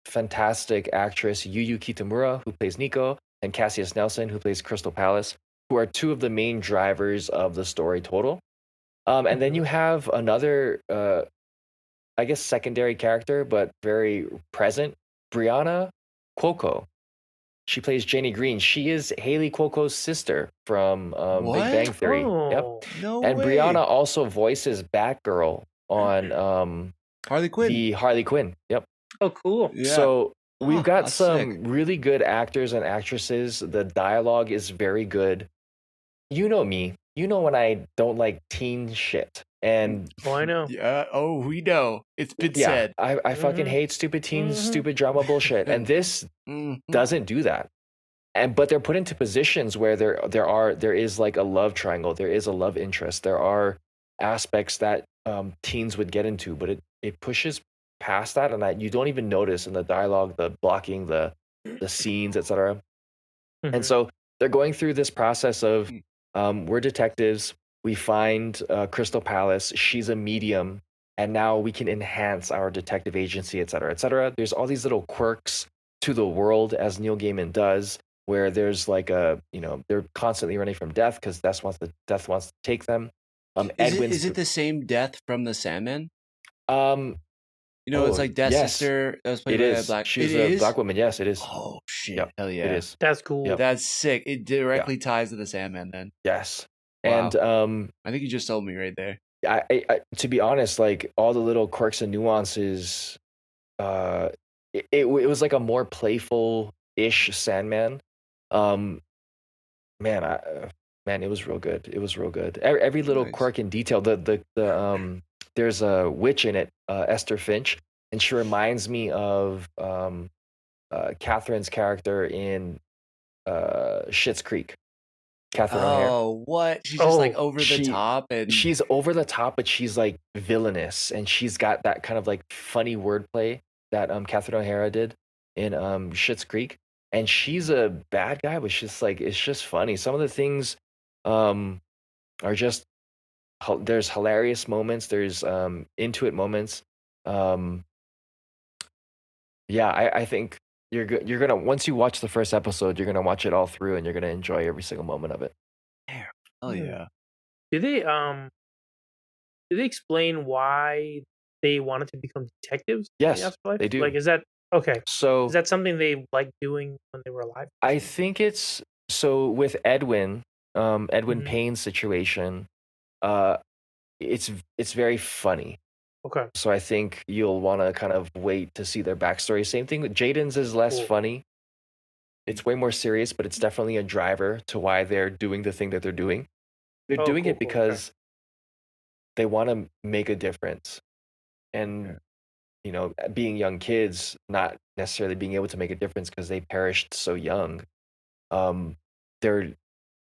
fantastic actress, Yu Kitamura, who plays Nico, and Cassius Nelson, who plays Crystal Palace, who are two of the main drivers of the story total. And then you have another I guess secondary character, but very present, Brianna Cuoco. She plays Janie Green. She is Haley Cuoco's sister from Big What? Bang Theory. Yep. Oh, No And way. Brianna also voices Batgirl on Harley Quinn. the Harley Quinn. Yep. oh, cool. Yeah. So we've got that's some sick. really good actors and actresses. The dialogue is very good. You know me. You know when I don't like teen shit. And Oh, I know. Yeah. Oh, we know. It's been yeah, said. I fucking Mhm. hate stupid teens, Mhm. stupid drama bullshit. And this Mhm. doesn't do that. But they're put into positions where there is like a love triangle, there is a love interest, there are aspects that teens would get into, but it pushes past that, and you don't even notice in the dialogue, the blocking, the scenes, etc. And Mhm. so they're going through this process of Mm. we're detectives, we find Crystal Palace, she's a medium, and now we can enhance our detective agency, etc., etc. There's all these little quirks to the world, as Neil Gaiman does, where there's like they're constantly running from death because death wants to take them. Is it the same death from the Sandman? um It's like Death's yes, sister that was played it by that is. black. She's It a is? black woman. Yes, it is. Oh shit! Yep, Hell yeah! it is. That's cool. Yep. That's sick. It directly ties to the Sandman. Then Yes. Wow. And I think you just told me right there. to be honest, like all the little quirks and nuances, it was like a more playful-ish Sandman. Um, man, man, it was real good. It was real good. Every little Nice. quirk and detail. There's a witch in it, Esther Finch, and she reminds me of Catherine's character in Schitt's Creek. Catherine O'Hara. Oh, what? She's just like Oh, over the top, and She's over the top, but she's like villainous, and she's got that kind of like funny wordplay that Catherine O'Hara did in Schitt's Creek, and she's a bad guy, but she's like it's just funny. Some of the things um are just there's hilarious moments, there's into it moments. Um yeah, I think you're gonna once you watch the first episode, you're gonna watch it all through, and you're gonna enjoy every single moment of it. oh Hmm. yeah. Did they explain why they wanted to become detectives in the Yes, afterlife? they do. Like, is that okay? So Is that something they liked doing when they were alive? I think it's so with Edwin, Edwin Mhm. Payne's situation, uh, it's very funny. Okay. So I think you'll want to kind of wait to see their backstory. Same thing with Jaden's is less Cool. funny. It's way more serious, but it's definitely a driver to why they're doing the thing that they're doing. They're Oh, doing cool, it cool. Okay. because they want to make a difference. And, being young kids, not necessarily being able to make a difference because they perished so young. Um, they're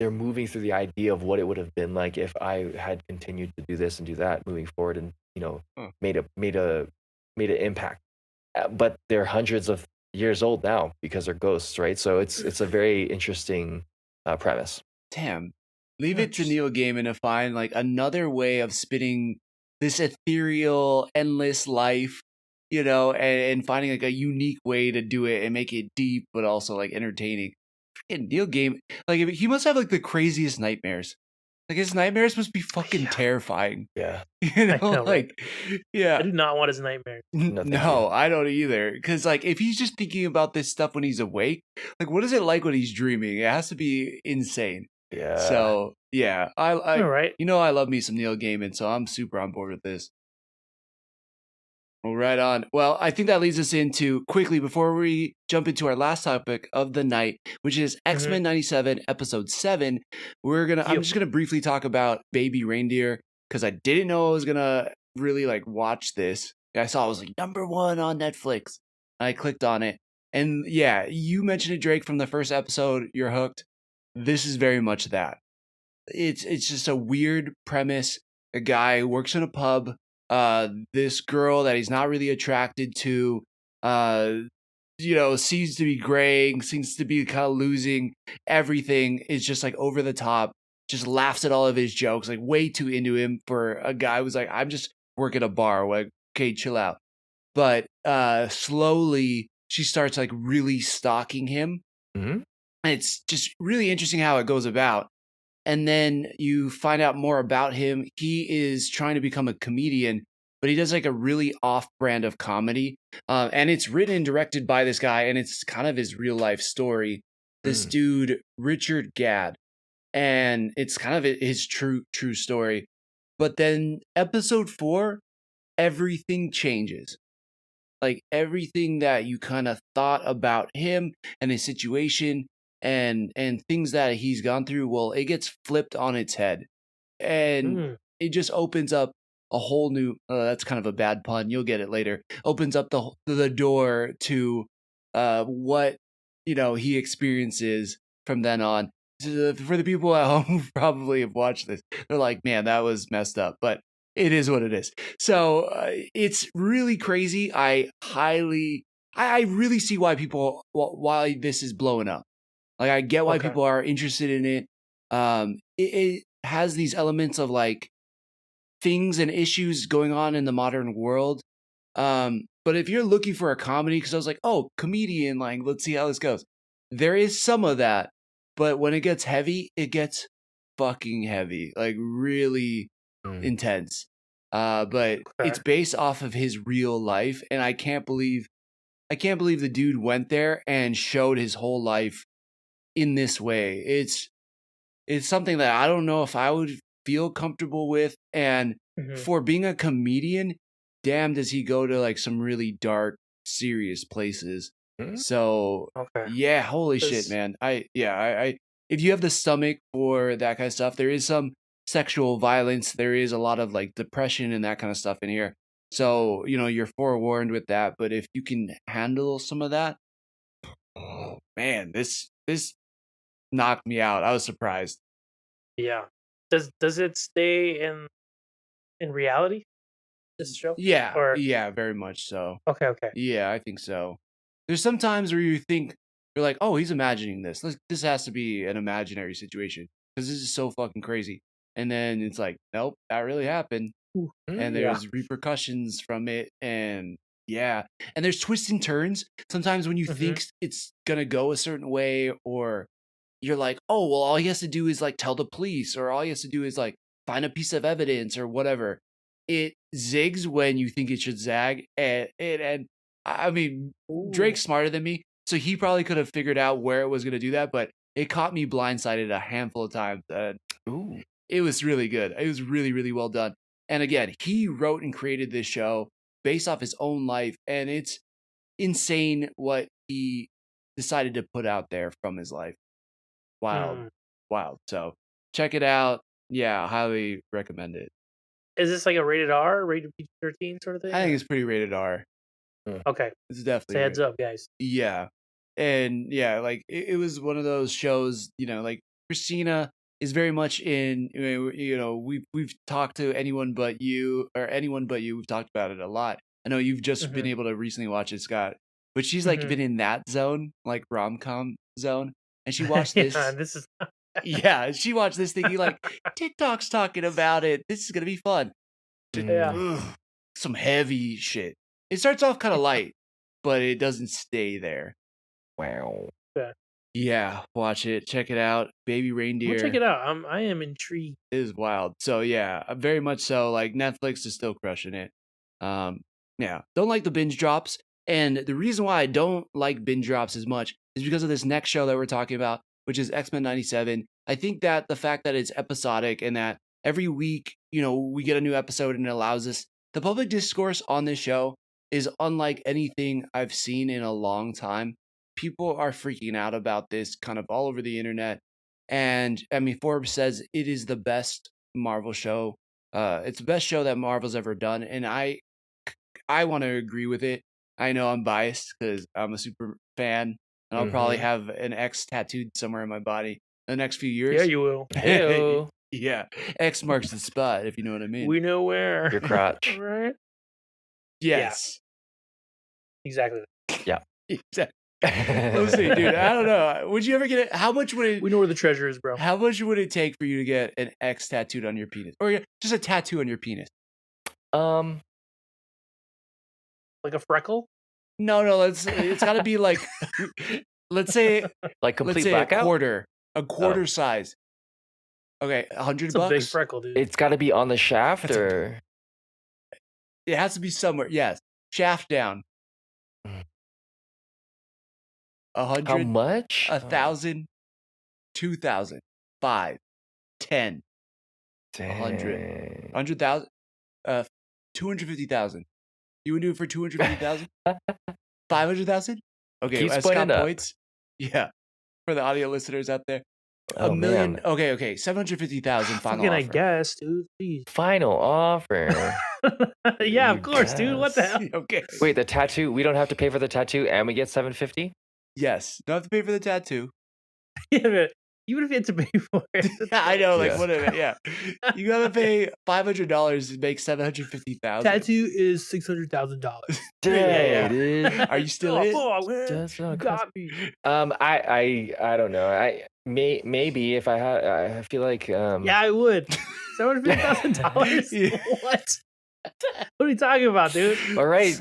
they're moving through the idea of what it would have been like if I had continued to do this and do that moving forward, and Huh. made an impact. But they're hundreds of years old now because they're ghosts, right? So it's a very interesting premise. Damn. Leave it to Interesting. Neil Gaiman to find like another way of spinning this ethereal, endless life, and finding like a unique way to do it and make it deep but also like entertaining. Freaking Neil Gaiman, like he must have like the craziest nightmares. Like his nightmares must be fucking Yeah. terrifying. Yeah. You I know, know, right? like yeah. I do not want his nightmares. No, thank No, you. I don't either. Because like, if he's just thinking about this stuff when he's awake, like, what is it like when he's dreaming? It has to be insane. Yeah. So yeah, I All right. I love me some Neil Gaiman, so I'm super on board with this. Well, right on. Well, I think that leads us into quickly before we jump into our last topic of the night, which is X-Men 97 episode 7. I'm just gonna briefly talk about Baby Reindeer because I didn't know I was gonna really like watch this. I saw it was like #1 on Netflix. I clicked on it. And yeah, you mentioned it, Drake, from the first episode. You're hooked. This is very much that. It's just a weird premise. A guy who works in a pub. This girl that he's not really attracted to, seems to be graying, seems to be kind of losing everything. Is just like over the top. Just laughs at all of his jokes, like way too into him for a guy who's like, I'm just working a bar. Like, okay, chill out. But slowly she starts like really stalking him. Mhm. And it's just really interesting how it goes about. And then you find out more about him. He is trying to become a comedian, but he does like a really off brand of comedy. And it's written and directed by this guy, and it's kind of his real life story. This dude, Richard Gadd. And it's kind of his true story. But then episode 4, everything changes. Like everything that you kind of thought about him and his situation and things that he's gone through, well, it gets flipped on its head, and it just opens up a whole new. That's kind of a bad pun. You'll get it later. Opens up the door to what he experiences from then on. For the people at home who probably have watched this, they're like, "Man, that was messed up," but it is what it is. So it's really crazy. I really see why why this is blowing up. Like I get why Okay. people are interested in it. It has these elements of like things and issues going on in the modern world. But if you're looking for a comedy, because I was like, oh, comedian, like let's see how this goes. There is some of that, but when it gets heavy, it gets fucking heavy, like really intense. But it's Okay. based off of his real life, and I can't believe the dude went there and showed his whole life in this way. It's something that I don't know if I would feel comfortable with. And for being a comedian, damn, does he go to like some really dark, serious places. So Okay. yeah, holy shit, man. I if you have the stomach for that kind of stuff, there is some sexual violence. There is a lot of like depression and that kind of stuff in here. So, you're forewarned with that. But if you can handle some of that, oh man, this knocked me out. I was surprised. Yeah. Does it stay in reality? This show? Yeah, Or yeah, very much so. okay. Yeah, I think so. There's some times where you think you're like, "Oh, he's imagining this. This has to be an imaginary situation because this is so fucking crazy." And then it's like, "Nope, that really happened." And Yeah. there's repercussions from it, and yeah, and there's twists and turns. Sometimes when you think it's gonna go a certain way, or you're like, "Oh, well, all he has to do is like tell the police, or all he has to do is like find a piece of evidence or whatever." It zigs when you think it should zag, and I mean, Drake's smarter than me, so he probably could have figured out where it was going to do that, but it caught me blindsided a handful of times. It was really good. It was really, really well done. And again, he wrote and created this show based off his own life, and it's insane what he decided to put out there from his life. Wild. So check it out. Yeah, highly recommend it. Is this like a rated R, rated PG-13 sort of thing? I think it's pretty rated R. Okay. It's definitely Say heads up, guys. Yeah. And yeah, like it was one of those shows, like Christina is very much in, we've talked to anyone but you, we've talked about it a lot. I know you've just been able to recently watch it, Scott, but she's like been in that zone, like rom-com zone. And she watched this. This is Yeah, she watched this thinking like, TikTok's talking about it. This is going to be fun. Yeah. Ugh, some heavy shit. It starts off kind of light, but it doesn't stay there. Wow. Yeah, watch it. Check it out. Baby Reindeer. We'll check it out. I am intrigued. It is wild. So yeah, very much so. Like Netflix is still crushing it. Yeah, don't like the binge drops. And the reason why I don't like binge drops as much is because of this next show that we're talking about, which is X-Men 97. I think that the fact that it's episodic and that every week, we get a new episode and it allows us, the public discourse on this show is unlike anything I've seen in a long time. People are freaking out about this kind of all over the internet. And I mean, Forbes says it is the best Marvel show. It's the best show that Marvel's ever done. And I want to agree with it. I know I'm biased because I'm a super fan. And I'll probably have an X tattooed somewhere in my body in the next few years. Yeah, you will. Hey-o. Yeah. X marks the spot, if you know what I mean. We know where. Your crotch. Right? Yes. Exactly. Exactly. Let's see, dude. I don't know. Would you ever get it? How much would it? We know where the treasure is, bro. How much would it take for you to get an X tattooed on your penis, or just a tattoo on your penis? Um, Like a freckle? No. It's got to be like, let's say, like complete let's say blackout. a quarter size. Okay, $100 It's a big bucks. freckle, dude. It's got to be on the shaft, or It has to be somewhere. Yes, shaft down. 100. how much? 1,000, 2,000, 5, 10, 100, Dang. 100,000, 250,000. You would do it for 250,000? 500,000? Okay, Keep as splitting Scott it up. points. Yeah, for the audio listeners out there, Oh, a million. man. Okay, 750,000 final Fucking, offer. I guess, dude. Jeez. Final offer. Yeah, You of course, dude. What the guess. hell? Okay. Wait, the tattoo. We don't have to pay for the tattoo, and we get $750. Yes, don't have to pay for the tattoo. Yeah, but even if you had to pay for it. Yeah, I know, like Yeah. whatever. Yeah, you gotta pay $500 to make 750,000. Tattoo is $600,000. Dang, yeah. dude. Are you still Oh, in? fuck, man. That's You not got me. I don't know. Maybe if I had, I feel like Yeah, I would. $750,000? Yeah. What? What are you talking about, dude? All right.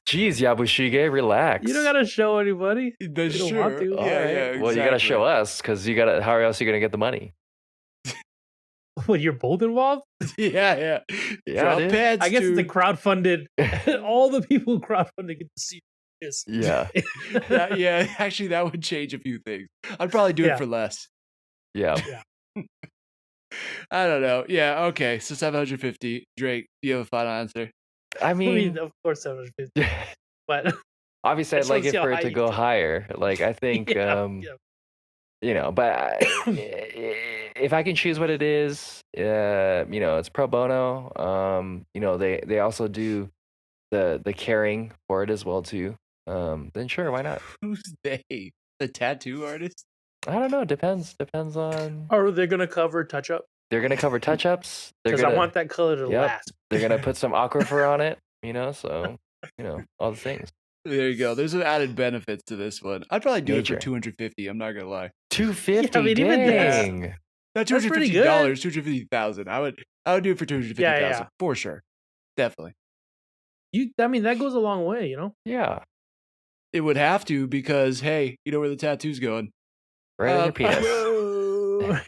Jeez, Yabushige, relax. You don't gotta show anybody. That's You don't sure. want to. Yeah, All right. yeah. Well, you gotta exactly. show us because you gotta. How else are you gonna get the money? What, you're both involved? Yeah. Yeah, Drop dude. pads, I guess it's a dude. crowdfunded. All the people who crowdfunded get to see this. Yeah, Yeah, actually, that would change a few things. I'd probably do Yeah. it for less. yeah. I don't know. Yeah, okay. So 750. Drake, do you have a final answer? I I mean, mean, of course, 750. But obviously, I I'd just wanna like it see how for it high to you go take it. higher. Like, I think, yeah. but if I can choose what it is, it's pro bono. They also do the caring for it as well too. Then sure, why not? Who's they? The tattoo artist? I don't know. Depends on. Are they gonna cover touch up? They're gonna cover touch ups. They're Because I gonna want that color to Yep. last. they're gonna put some aquifer on it. So all the things. There you go. There's some added benefits to this one. I'd probably do it Major. for 250. I'm not gonna lie. 250. Yeah, I mean, even Dang. Not That's $250. pretty good. 250,000. I would do it for 250,000 Yeah. for sure. Definitely. I mean, that goes a long way, you know. Yeah. It would have to because hey, you know where the tattoo's going. Right on your penis. Whoa.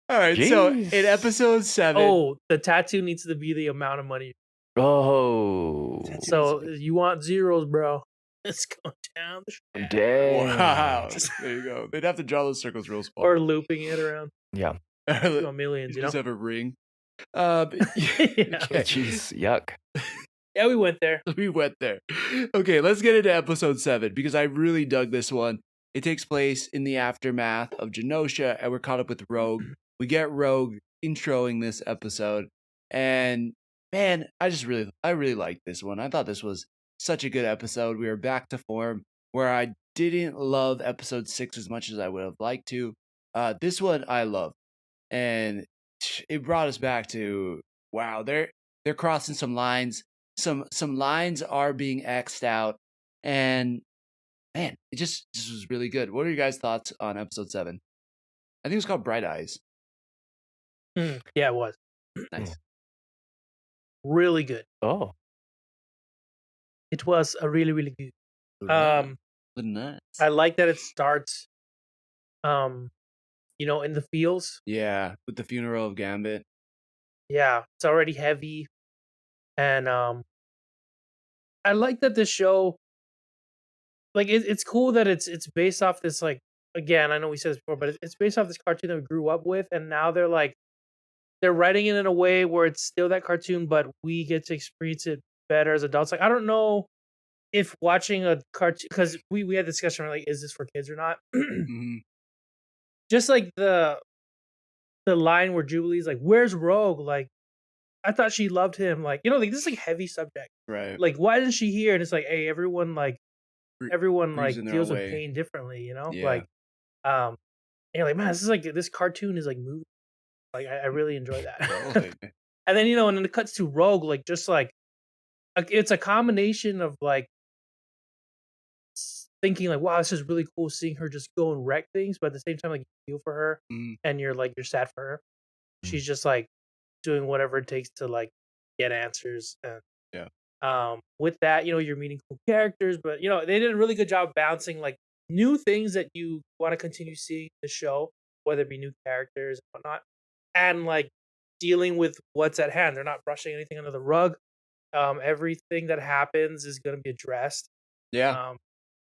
All right. So Jeez. in episode 7, Oh, the tattoo needs to be the amount of money. Oh. So you want zeros, bro? Let's go down the shaft. Dang. wow. There you go. They'd have to draw those circles real small. Or looping it around. Yeah. You know, millions, you know. just have a ring. Yeah. Okay. Jeez. Yuck. Yeah, we went there. We went there. Okay, let's get into episode 7 because I really dug this one. It takes place in the aftermath of Genosha, and we're caught up with Rogue. we get Rogue introing this episode, and man, I really liked this one. I thought this was such a good episode. We were back to form where I didn't love episode 6 as much as I would have liked to. This one I love, and it brought us back to wow. They're crossing some lines. Some lines are being X'd out, and man, it just was really good. What are your guys' thoughts on episode 7? I think it was called Bright Eyes. Yeah, it was Nice. really good. Oh, It was a really, really good. Nice. I like that it starts, in the fields. Yeah, with the funeral of Gambit. Yeah, it's already heavy, and I like that this show, like, it's cool that it's based off this, like, again, I know we said this before, but it's based off this cartoon that we grew up with, and now they're writing it in a way where it's still that cartoon, but we get to experience it better as adults. Like, I don't know if watching a cartoon, because we had a discussion like, is this for kids or not? Mhm. Just like the line where Jubilee's like, "Where's Rogue?" Like, I thought she loved him. Like, like this is like heavy subject. Right. Like, why isn't she here? And it's like, hey, everyone Grieves in their deals own with way. pain differently. Yeah. Like, and you're like, man, this cartoon is like movie. Like, I really enjoy that. Totally. And then and then it cuts to Rogue, like just like it's a combination of like thinking like, wow, this is really cool seeing her just go and wreck things, but at the same time, like you feel for her Mhm. and you're sad for her. Mhm. She's just like doing whatever it takes to like get answers. And with that, you're meeting cool characters, but they did a really good job balancing like new things that you want to continue seeing in the show, whether it be new characters and whatnot, and like dealing with what's at hand. They're not brushing anything under the rug. Everything that happens is going to be addressed. Yeah.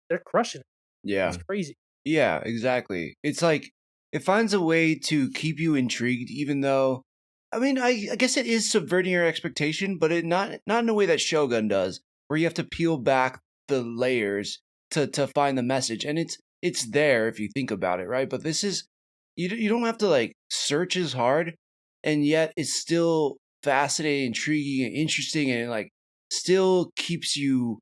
They're crushing it. Yeah. It's crazy. Yeah, exactly. It's like it finds a way to keep you intrigued, even though, I mean, I guess it is subverting your expectation, but it not in a way that Shogun does, where you have to peel back the layers to find the message, and it's there if you think about it, right? But this is you don't have to like search as hard, and yet it's still fascinating, intriguing, and interesting, and like still keeps you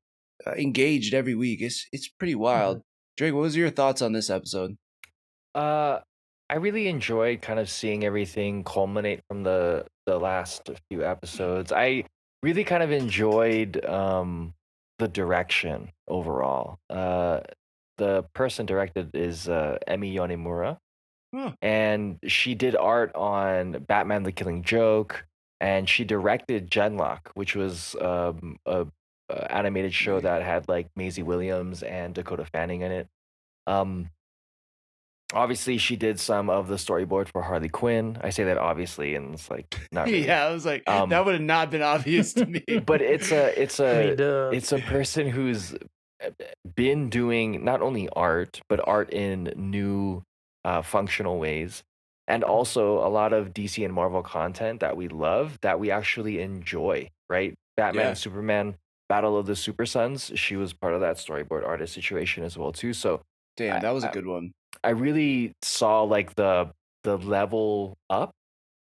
engaged every week. It's pretty wild. Drake, what was your thoughts on this episode? I really enjoyed kind of seeing everything culminate from the last few episodes. I really kind of enjoyed the direction overall. The person directed is Emi Yonimura, and she did art on Batman: The Killing Joke, and she directed Genlock, which was a animated show that had like Maisie Williams and Dakota Fanning in it. Obviously, she did some of the storyboard for Harley Quinn. I say that obviously, and it's like not really. Yeah, I was like, that would have not been obvious to me. But it's duh. a person who's been doing not only art, but art in new functional ways, and also a lot of DC and Marvel content that we love, that we actually enjoy, right? Batman and Superman, Battle of the Super Sons, she was part of that storyboard artist situation as well too. So Damn, that was a good one. I really saw like the level up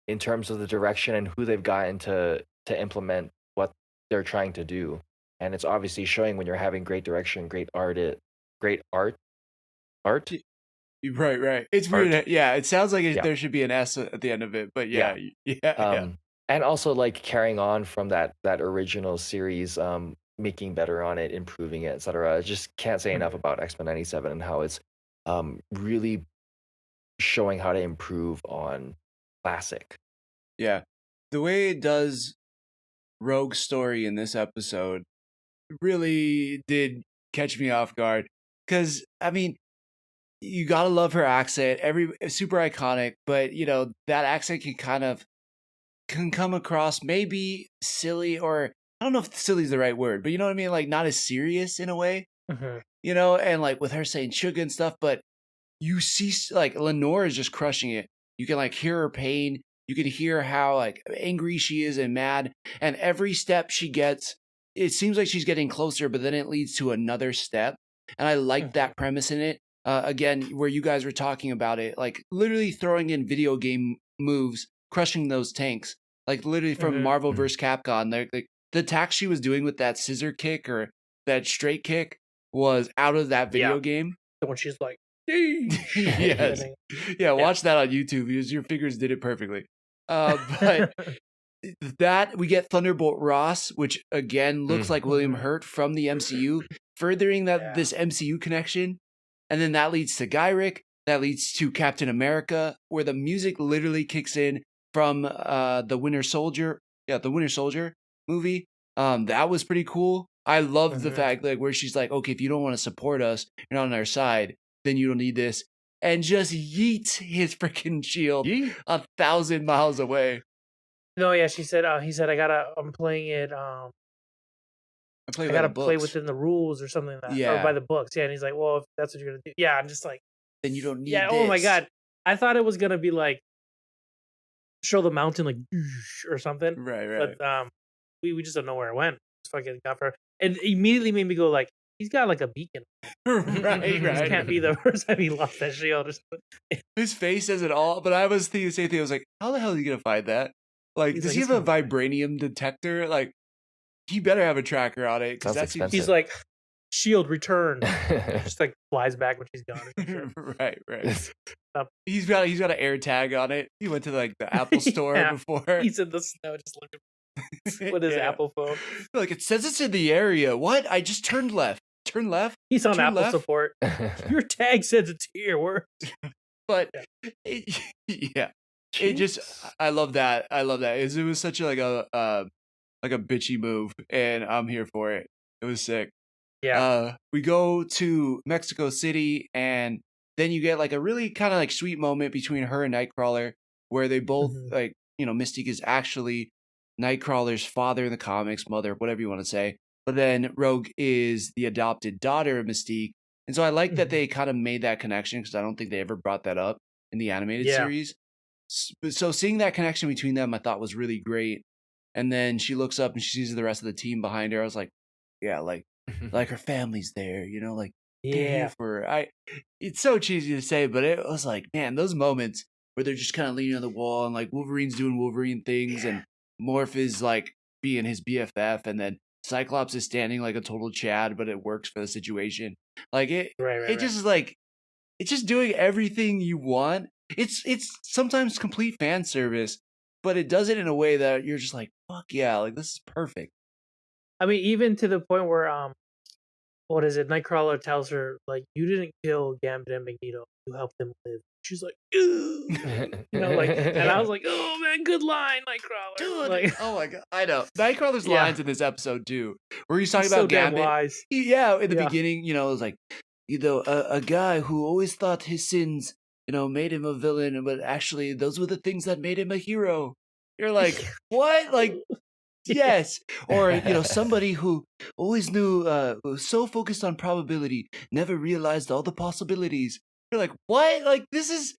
in terms of the direction and who they've gotten to implement what they're trying to do. And it's obviously showing when you're having great direction, great art. Right. It's weird. Yeah, it sounds like there should be an S at the end of it, but yeah. And also like carrying on from that original series, making better on it, improving it, etc. I just can't say enough about X-Men 97 and how it's really showing how to improve on classic. Yeah. The way it does Rogue's story in this episode really did catch me off guard. Because, I mean, you gotta love her accent. Super iconic, but, that accent can come across maybe silly, or I don't know if silly is the right word, but you know what I mean? Like, not as serious in a way. And like with her saying sugar and stuff, but you see like Lenore is just crushing it. You can like hear her pain. You can hear how like angry she is and mad. And every step she gets, it seems like she's getting closer, but then it leads to another step. And I like that premise in it. Again, where you guys were talking about it, like literally throwing in video game moves, crushing those tanks. Like literally from Marvel vs. Capcom, like the attack she was doing with that scissor kick or that straight kick was out of that video game. When she's like, yes, yeah, watch that on YouTube because your fingers did it perfectly. But that we get Thunderbolt Ross, which again looks like William Hurt from the MCU, furthering that this MCU connection, and then that leads to Gyrick, that leads to Captain America, where the music literally kicks in from the Winter Soldier, the Winter Soldier movie. That was pretty cool. I love the fact like where she's like, okay, if you don't want to support us, you're not on our side, then you don't need this, and just yeets his freaking shield 1,000 miles away. No, yeah, she said. He said, I'm playing it. I gotta play within the rules or something like that. Yeah, or by the books. Yeah, and he's like, well, if that's what you're gonna do, yeah, I'm just like, then you don't need. Yeah, this. oh my god, I thought it was gonna be like show the mountain like or something. Right. But we just don't know where it went. It's fucking got her, and immediately made me go like, he's got like a beacon. right. This can't be the first time he lost that shield. Or something. His face says it all. But I was thinking the same thing. I was like, how the hell are you gonna find that? Like, does he have a vibranium detector? Like, he better have a tracker on it because that's expensive. He's like, shield return. Just like flies back when she's gone. right. He's got an air tag on it. He went to like the Apple store before. He's in the snow just looking with his Apple phone. Like, it says it's in the area. What? I just turned left. Turn left. He's on Apple support. Your tag says it's here. But it just, I love that. It was such like a bitchy move, and I'm here for it. It was sick. Yeah. We go to Mexico City, and then you get like a really kind of like sweet moment between her and Nightcrawler, where they both like, Mystique is actually Nightcrawler's father in the comics, mother, whatever you want to say. But then Rogue is the adopted daughter of Mystique. And so I like that they kind of made that connection because I don't think they ever brought that up in the animated series. So seeing that connection between them, I thought was really great. And then she looks up and she sees the rest of the team behind her. I was like, yeah, like her family's there, like they're here for her. It's so cheesy to say, but it was like, man, those moments where they're just kind of leaning on the wall and like Wolverine's doing Wolverine things and Morph is like being his BFF, and then Cyclops is standing like a total Chad, but it works for the situation. Like just is like, it's just doing everything you want. It's sometimes complete fan service, but it does it in a way that you're just like, fuck yeah, like this is perfect. I mean, even to the point where what is it? Nightcrawler tells her like, you didn't kill Gambit and Magneto, you helped them live. She's like, and I was like, oh man, good line, Nightcrawler. Dude, like, oh my god, I know Nightcrawler's lines in this episode too, where he's talking about Gambit. Wise. In the beginning, it was like, a guy who always thought his sins, made him a villain, but actually those were the things that made him a hero. You're like, what? Like, yes. Or, somebody who always knew, was so focused on probability, never realized all the possibilities. You're like, what? Like, this is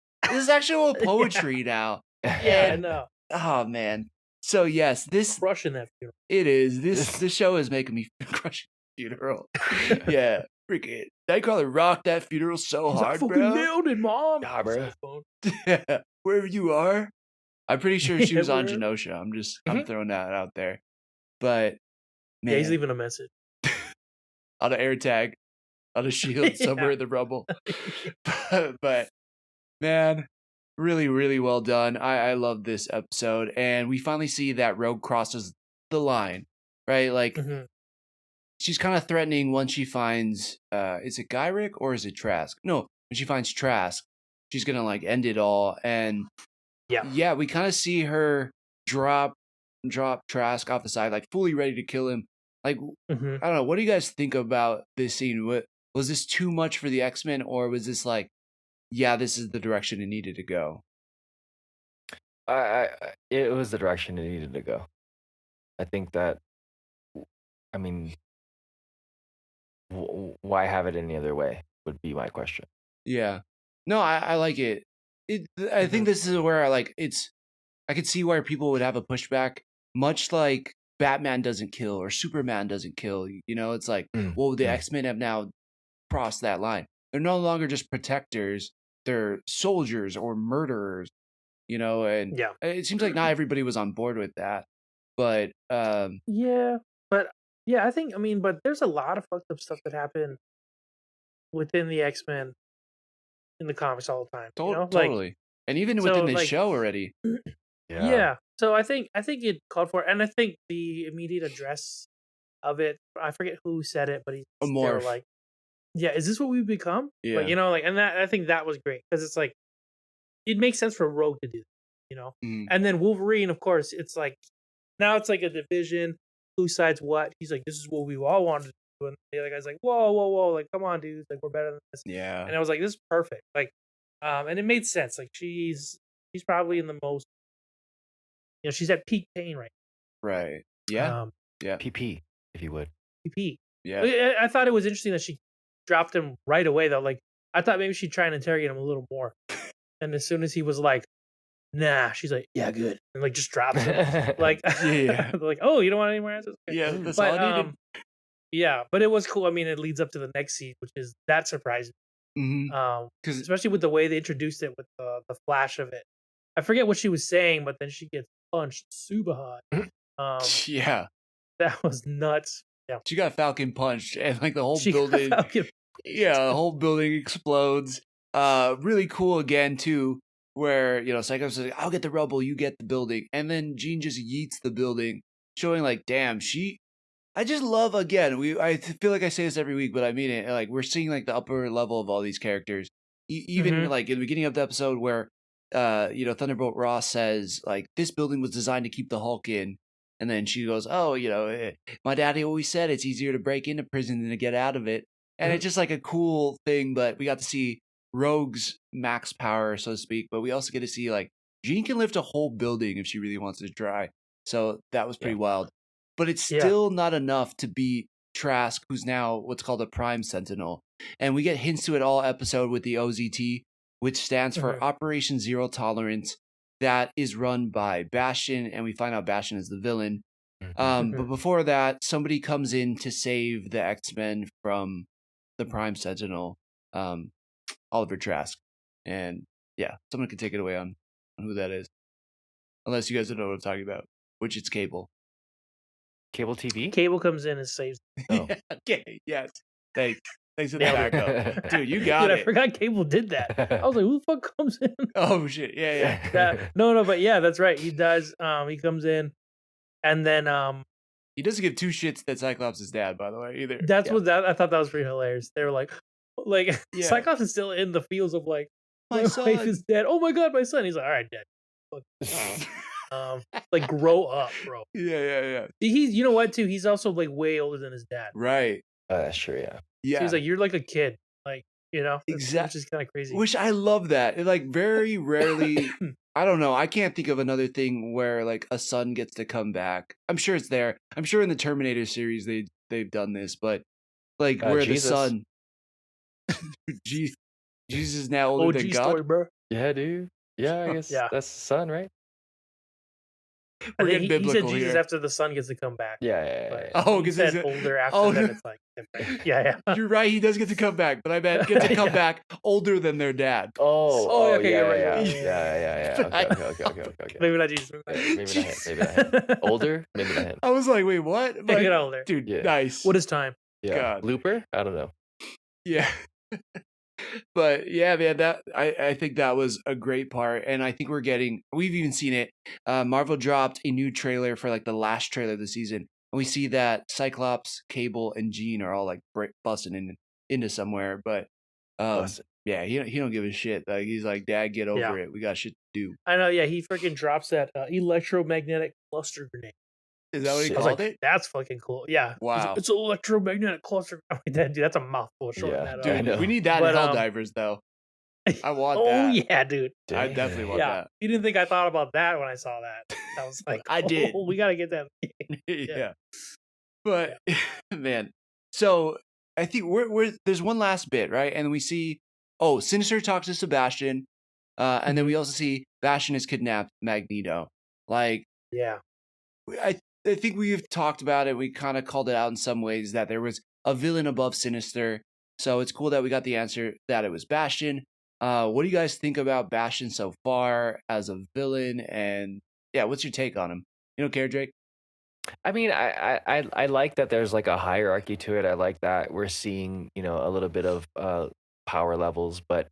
actual poetry now. Yeah, I know. Oh, man. So, yes, this... Crushing that funeral. It is. This show is making me crush funeral. Yeah. Freaking Nightcrawler rocked that funeral so hard, bro. Fucking nailed it, Mom. Nah, bro. Wherever you are. I'm pretty sure she was on Genosha. I'm throwing that out there. But, man. Yeah, he's leaving a message. On an air tag. On a shield somewhere in the rubble. But, man, really, really well done. I love this episode. And we finally see that Rogue crosses the line, right? Like, she's kind of threatening once she finds, is it Gyrick or is it Trask? No, when she finds Trask, she's going to like end it all. And yeah, we kind of see her drop Trask off the side, like fully ready to kill him. Like, I don't know. What do you guys think about this scene? Was this too much for the X-Men, or was this like, yeah, this is the direction it needed to go? It was the direction it needed to go. I think that, I mean, why have it any other way would be my question. Yeah. No, I like it. I think this is where I could see where people would have a pushback, much like Batman doesn't kill or Superman doesn't kill. It's like, well, the X-Men have now crossed that line. They're no longer just protectors. They're soldiers or murderers. and Yeah. it seems like not everybody was on board with that. But Yeah, but yeah, but there's a lot of fucked up stuff that happened within the X-Men in the comics all the time. totally, and even within this show already. Yeah. So I think it called for it, and I think the immediate address of it. I forget who said it, but A they were morph. like, "Yeah, is this what we've become?" Yeah. And that I think that was great because it's like it makes sense for Rogue to do, Mhm. and then Wolverine, of course, it's like now it's like a division. Who sides what? He's like, "This is what we all wanted to do," and the other guy's like, "Whoa, whoa, whoa! Like, come on, dude! Like, we're better than this." Yeah. And I was like, "This is perfect!" Like, and it made sense. Like, she's probably in the most, she's at peak pain right Right. now. Yeah. Yeah. PP, if you would. PP. Yeah. I thought it was interesting that she dropped him right away though. Like, I thought maybe she'd try and interrogate him a little more, and as soon as he was like, "Nah," she's like, "Yeah, good," and like just drops him. Like, Yeah. like, "Oh, you don't want any more answers?" Okay. Yeah. That's But all I needed. yeah, but it was cool. I mean, it leads up to the next scene, which is that surprised me. Mhm. Especially with the way they introduced it with the flash of it. I forget what she was saying, but then she gets punched super hard. Yeah. That was nuts. Yeah, She got Falcon punched, and like the whole she got building. Falcon. Yeah, the whole building explodes. Really cool again too, where Cyclops is like, "I'll get the rubble, you get the building," and then Jean just yeets the building, showing like, damn, I just love again. I feel like I say this every week, but I mean it. Like we're seeing like the upper level of all these characters, even Mhm. like in the beginning of the episode where, Thunderbolt Ross says like this building was designed to keep the Hulk in, and then she goes, "Oh, my daddy always said it's easier to break into prison than to get out of it," and it's just like a cool thing. But we got to see Rogue's max power, so to speak, but we also get to see like Jean can lift a whole building if she really wants to try. So that was pretty wild. But it's Yeah. still not enough to beat Trask, who's now what's called a Prime Sentinel. And we get hints to it all episode with the OZT, which stands for Mhm. Operation Zero Tolerance. That is run by Bastion, and we find out Bastion is the villain. But before that, somebody comes in to save the X-Men from the Prime Sentinel, Oliver Trask. And yeah, someone can take it away on who that is. Unless you guys don't know what I'm talking about, which it's Cable. Cable TV? Cable comes in and saves. Oh. Yeah, okay, yes. Thanks for the Nailed it. backup. Dude, you got Dude, I it. forgot Cable did that. I was like, "Who the fuck comes in?" Oh shit, yeah. No, but yeah, that's right. He does. He comes in, and then He doesn't give two shits that Cyclops is dad, by the way, either. that's what I thought that was pretty hilarious. They were like, Yeah. Cyclops is still in the fields of like, My my son. wife is dead. Oh my god, my son. He's like, all right, dad. Like grow up, bro. Yeah. He's, you know what, too? He's also like way older than his dad. Right. That's true, yeah. Yeah. So he's like, you're like a kid, like, Exactly. which is kind of crazy. Which I love that. It like very rarely. I don't know. I can't think of another thing where like a son gets to come back. I'm sure it's there. I'm sure in the Terminator series they've done this, but like where Jesus. the son, Jesus is now older than OG God. story, bro. Yeah, dude. Yeah, I guess Yeah. that's the son, right? I We're think getting he said biblical Jesus here. after the son gets to come back. Yeah. But Oh, he 'cause said he's- older after oh, that, no. it's like different. Yeah. You're right. He does get to come back, but I meant get to come Yeah. back older than their dad. Oh, okay, yeah, you're right, yeah, you're yeah. Okay. Maybe not Jesus. Maybe not him. Older? Maybe not him. I was like, wait, what? Make But, it older. dude, Yeah. nice. What is time? Yeah. God. Looper? I don't know. Yeah. But yeah, man, I think that was a great part, and I think we've even seen it. Marvel dropped a new trailer for like the last trailer of the season, and we see that Cyclops, Cable, and Jean are all like busting into somewhere. But Bustin'. yeah, he don't give a shit. Like he's like, Dad, get over it. We got shit to do. I know, yeah, he freaking drops that electromagnetic cluster grenade. Is that what he Shit. I was called like, it? that's fucking cool. Yeah. He's like, Wow. it's an electromagnetic cluster. I'm like, dude, that's a mouthful shorting Yeah, that up. I Dude, know. we need that But, in Helldivers though. I want Oh that. yeah, dude. I definitely want Yeah. that. You didn't think I thought about that when I saw that. I was like, I did. we gotta get that. Yeah. But man, so I think there's one last bit, right? And we see Sinister talks to Sebastian, and then we also see Bastion has kidnapped Magneto. Like Yeah. I think we've talked about it. We kind of called it out in some ways that there was a villain above Sinister. So it's cool that we got the answer that it was Bastion. What do you guys think about Bastion so far as a villain? And yeah, what's your take on him? You don't care, Drake? I mean, I like that there's like a hierarchy to it. I like that we're seeing, a little bit of power levels, but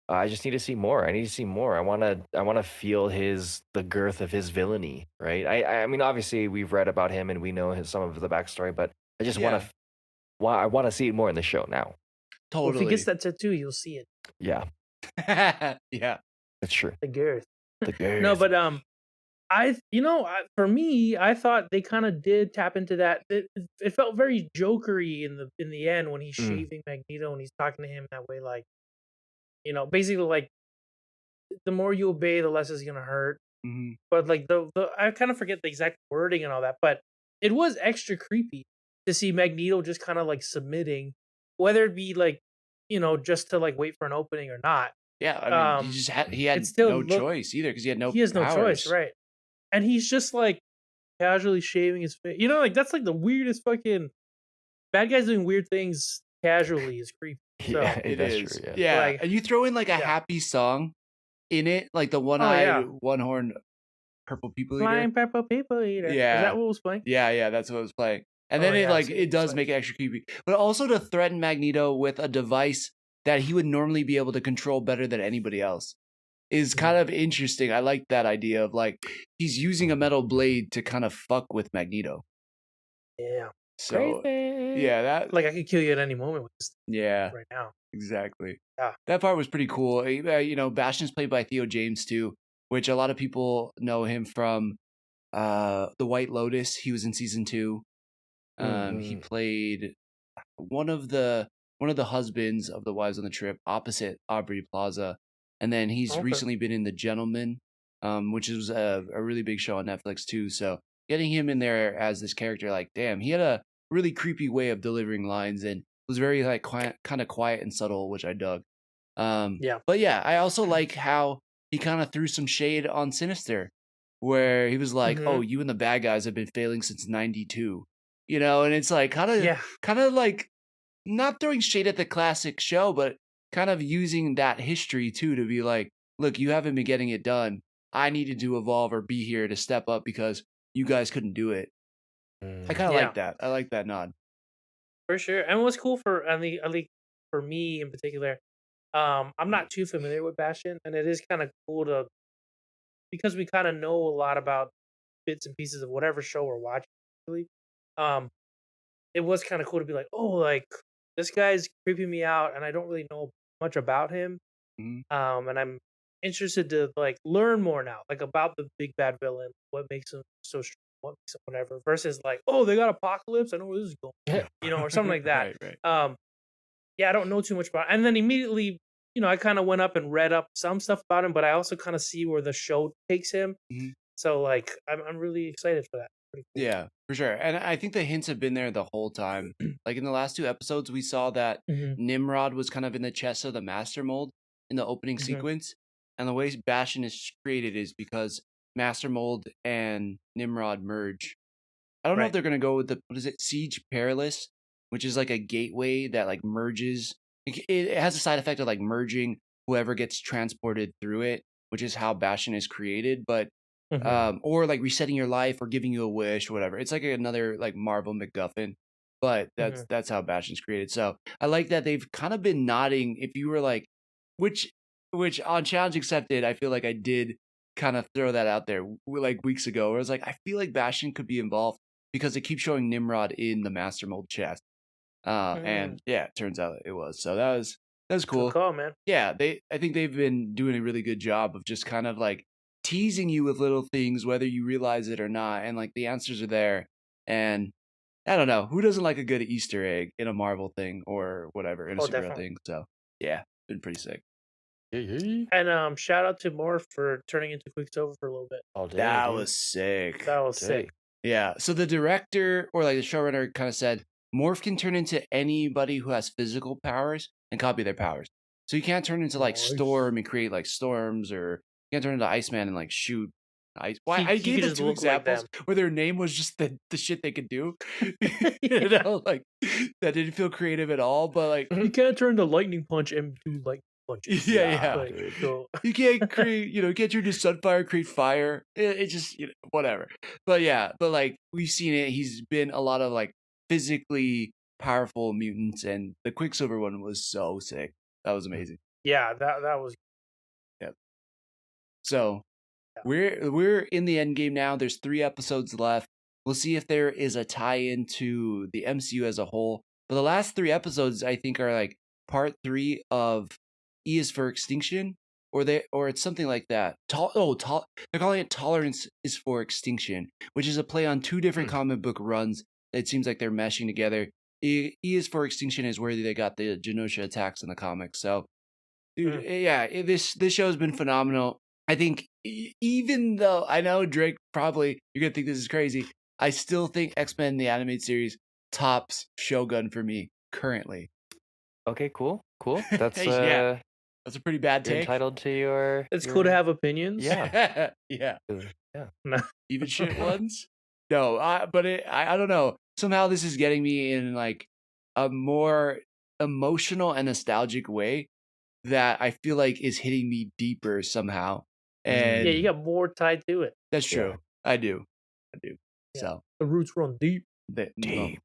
I just need to see more. I need to see more. I wanna feel the girth of his villainy, right? I mean, obviously we've read about him and we know some of the backstory, but I just Yeah, I wanna see it more in the show now. Well, if he gets totally. that tattoo, you'll see it. Yeah, Yeah. that's true. The girth. The No, girth. but for me, I thought they kind of did tap into that. It felt very jokery in the end when he's Mm, shaving Magneto and he's talking to him that way, like basically like the more you obey, the less it's gonna hurt. hmm But like the I kind of forget the exact wording and all that, but it was extra creepy to see Magneto just kind of like submitting, whether it be like just to like wait for an opening or not. Yeah, I mean, Um, he had it still no looked choice either because he had no he has no choice, powers. right? And he's just like casually shaving his face. Like that's like the weirdest fucking bad guys doing weird things casually is creepy. So yeah, It that's is. true. Yeah. Yeah. like And you throw in like a yeah. happy song in it, like the Oh one-eyed, yeah. one-horned purple people eater. Flying pepper people eater. Is Yeah. that what was playing? Yeah, that's what it was playing. And Oh then yeah, it does so make it extra creepy. But also to threaten Magneto with a device that he would normally be able to control better than anybody else is kind of interesting. I like that idea of like he's using a metal blade to kind of fuck with Magneto. yeah. So Crazy. yeah, that Like I could kill you at any moment with this yeah, right now. exactly. Yeah. That part was pretty cool. Bastion's played by Theo James too, which a lot of people know him from The White Lotus. He was in season 2. He Mhm. played one of the husbands of the Wives on the Trip opposite Aubrey Plaza, and then he's Okay. recently been in The Gentleman, which is a really big show on Netflix too. So getting him in there as this character, like, damn, he had a really creepy way of delivering lines and was very like kind of quiet and subtle, which I dug. Yeah. But yeah, I also like how he kind of threw some shade on Sinister, where he was like, "Oh, hmm you and the bad guys have been failing since '92," and it's like Yeah. kind of like not throwing shade at the classic show, but kind of using that history too to be like, "Look, you haven't been getting it done. I needed to evolve or be here to step up because you guys couldn't do it." I kind of Yeah. like that. I like that nod. For sure. And what's cool for at least for me in particular, I'm not too familiar with Bastion, and it is kind of cool to because we kind of know a lot about bits and pieces of whatever show we're watching. Really, um, it was kind of cool to be like, oh, like this guy's creeping me out, and I don't really know much about him. Mhm. And I'm interested to like learn more now, like about the big bad villain, what makes him so strong, what makes him whatever, versus like, oh, they got apocalypse, I know where this is going, or something like that. Right. Yeah, I don't know too much about it. And then immediately, I kind of went up and read up some stuff about him, but I also kind of see where the show takes him. Mhm. So like, I'm really excited for that. Pretty cool. Yeah, for sure. And I think the hints have been there the whole time. Like in the last 2 episodes, we saw that hmm Nimrod was kind of in the chest of the Master Mold in the opening hmm sequence. And the way Bastion is created is because Master Mold and Nimrod merge. I don't know if Right. they're gonna go with what is it, Siege Perilous, which is like a gateway that like merges. It has a side effect of like merging whoever gets transported through it, which is how Bastion is created. But hmm or like resetting your life or giving you a wish, whatever. It's like another like Marvel MacGuffin, but hmm that's how Bastion's created. So I like that they've kind of been nodding. If you were like, which on Challenge Accepted, I feel like I did kind of throw that out there like weeks ago, where I was like, I feel like Bastion could be involved because they keep showing Nimrod in the Master Mold chest. And yeah, it turns out it was. So that was Good cool. call, man. Yeah, I think they've been doing a really good job of just kind of like teasing you with little things, whether you realize it or not, and like the answers are there. And I don't know, who doesn't like a good Easter egg in a Marvel thing or whatever in a Oh, superhero definitely. thing? So yeah, been pretty sick. And shout out to Morph for turning into Quicksilver for a little bit. All day. That dude. was sick. That was Day. sick. Yeah. So the director or like the showrunner kind of said Morph can turn into anybody who has physical powers and copy their powers. So you can't turn into like Nice. Storm and create like storms, or you can't turn into Iceman and like shoot ice. Why He I could gave them just 2 look like examples where their name was just the shit they could do. Like that didn't feel creative at all. But like You can't turn the lightning punch and do like punch. Yeah. Like, go. You can't create, get your Sunfire, create fire. It just, whatever. But yeah, but like we've seen it. He's been a lot of like physically powerful mutants, and the Quicksilver one was so sick. That was amazing. Yeah, that was. So we're in the end game now. There's 3 episodes left. We'll see if there is a tie-in to the MCU as a whole. But the last 3 episodes, I think, are like part 3 of E is for Extinction, or it's something like that. They're calling it Tolerance is for Extinction, which is a play on 2 different comic book runs. It seems like they're meshing together. E is for Extinction is where they got the Genosha attacks in the comics. So, dude, this show has been phenomenal. I think even though I know Drake you're gonna think this is crazy, I still think X-Men the animated series tops Shogun for me currently. Okay, cool. That's Yeah. That's a pretty bad you're take. entitled to your. It's cool to have opinions. Yeah. Yeah. Yeah. Even shit ones. No, but I don't know. Somehow this is getting me in like a more emotional and nostalgic way that I feel like is hitting me deeper somehow. And Yeah, you got more tied to it. that's true. Yeah. I do. Yeah. So The roots run deep. Deep.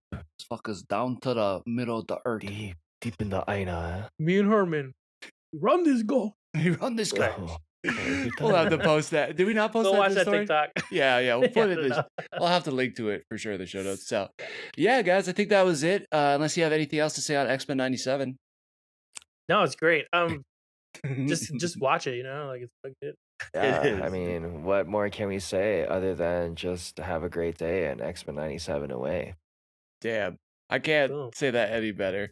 Fuckers down to the middle of the earth. Deep in the Aina. Me and Herman, we run this goal. You run this guy. Oh, We'll have to post that. Did we not post Go that? watch in the that story? TikTok. Yeah. We'll put Yeah, it. In no. I'll have to link to it for sure in the show notes. So, yeah, guys, I think that was it. Unless you have anything else to say on X-Men '97. No, it's great. Just watch it. Like it's like good. Yeah, is. I mean, what more can we say other than just have a great day and X-Men 97 away? Damn, I can't Boom. say that any better.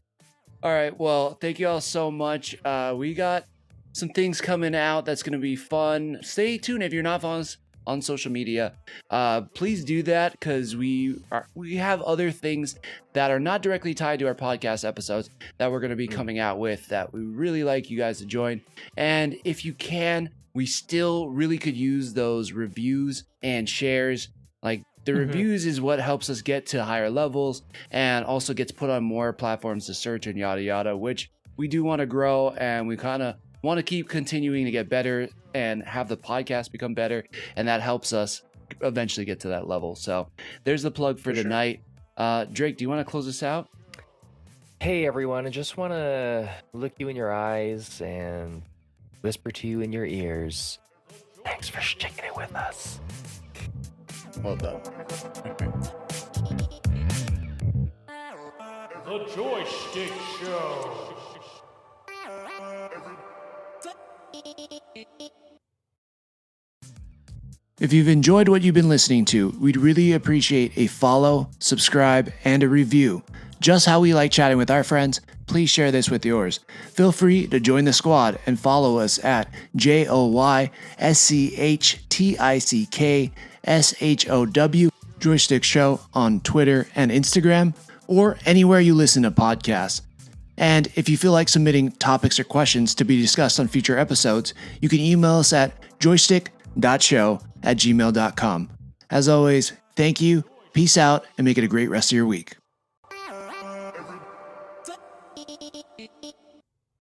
All right, well, thank you all so much. We got some things coming out that's going to be fun. Stay tuned if you're not following us on social media. Please do that because we have other things that are not directly tied to our podcast episodes that we're going to be coming out with that we really like you guys to join. And if you can, we still really could use those reviews and shares. Like the reviews is what helps us get to higher levels and also gets put on more platforms to search and yada yada, which we do want to grow, and we kind of want to keep continuing to get better and have the podcast become better, and that helps us eventually get to that level. So there's the plug for tonight. Drake, do you want to close us out? Hey, everyone, I just want to look you in your eyes and whisper to you in your ears. Thanks for sticking it with us. Well done. The JoySchtick Show. If you've enjoyed what you've been listening to, we'd really appreciate a follow, subscribe, and a review. Just how we like chatting with our friends, please share this with yours. Feel free to join the squad and follow us at JoySchtick.Show, JoySchtick Show on Twitter and Instagram, or anywhere you listen to podcasts. And if you feel like submitting topics or questions to be discussed on future episodes, you can email us at JoySchtick.Show@gmail.com. As always, thank you, peace out, and make it a great rest of your week.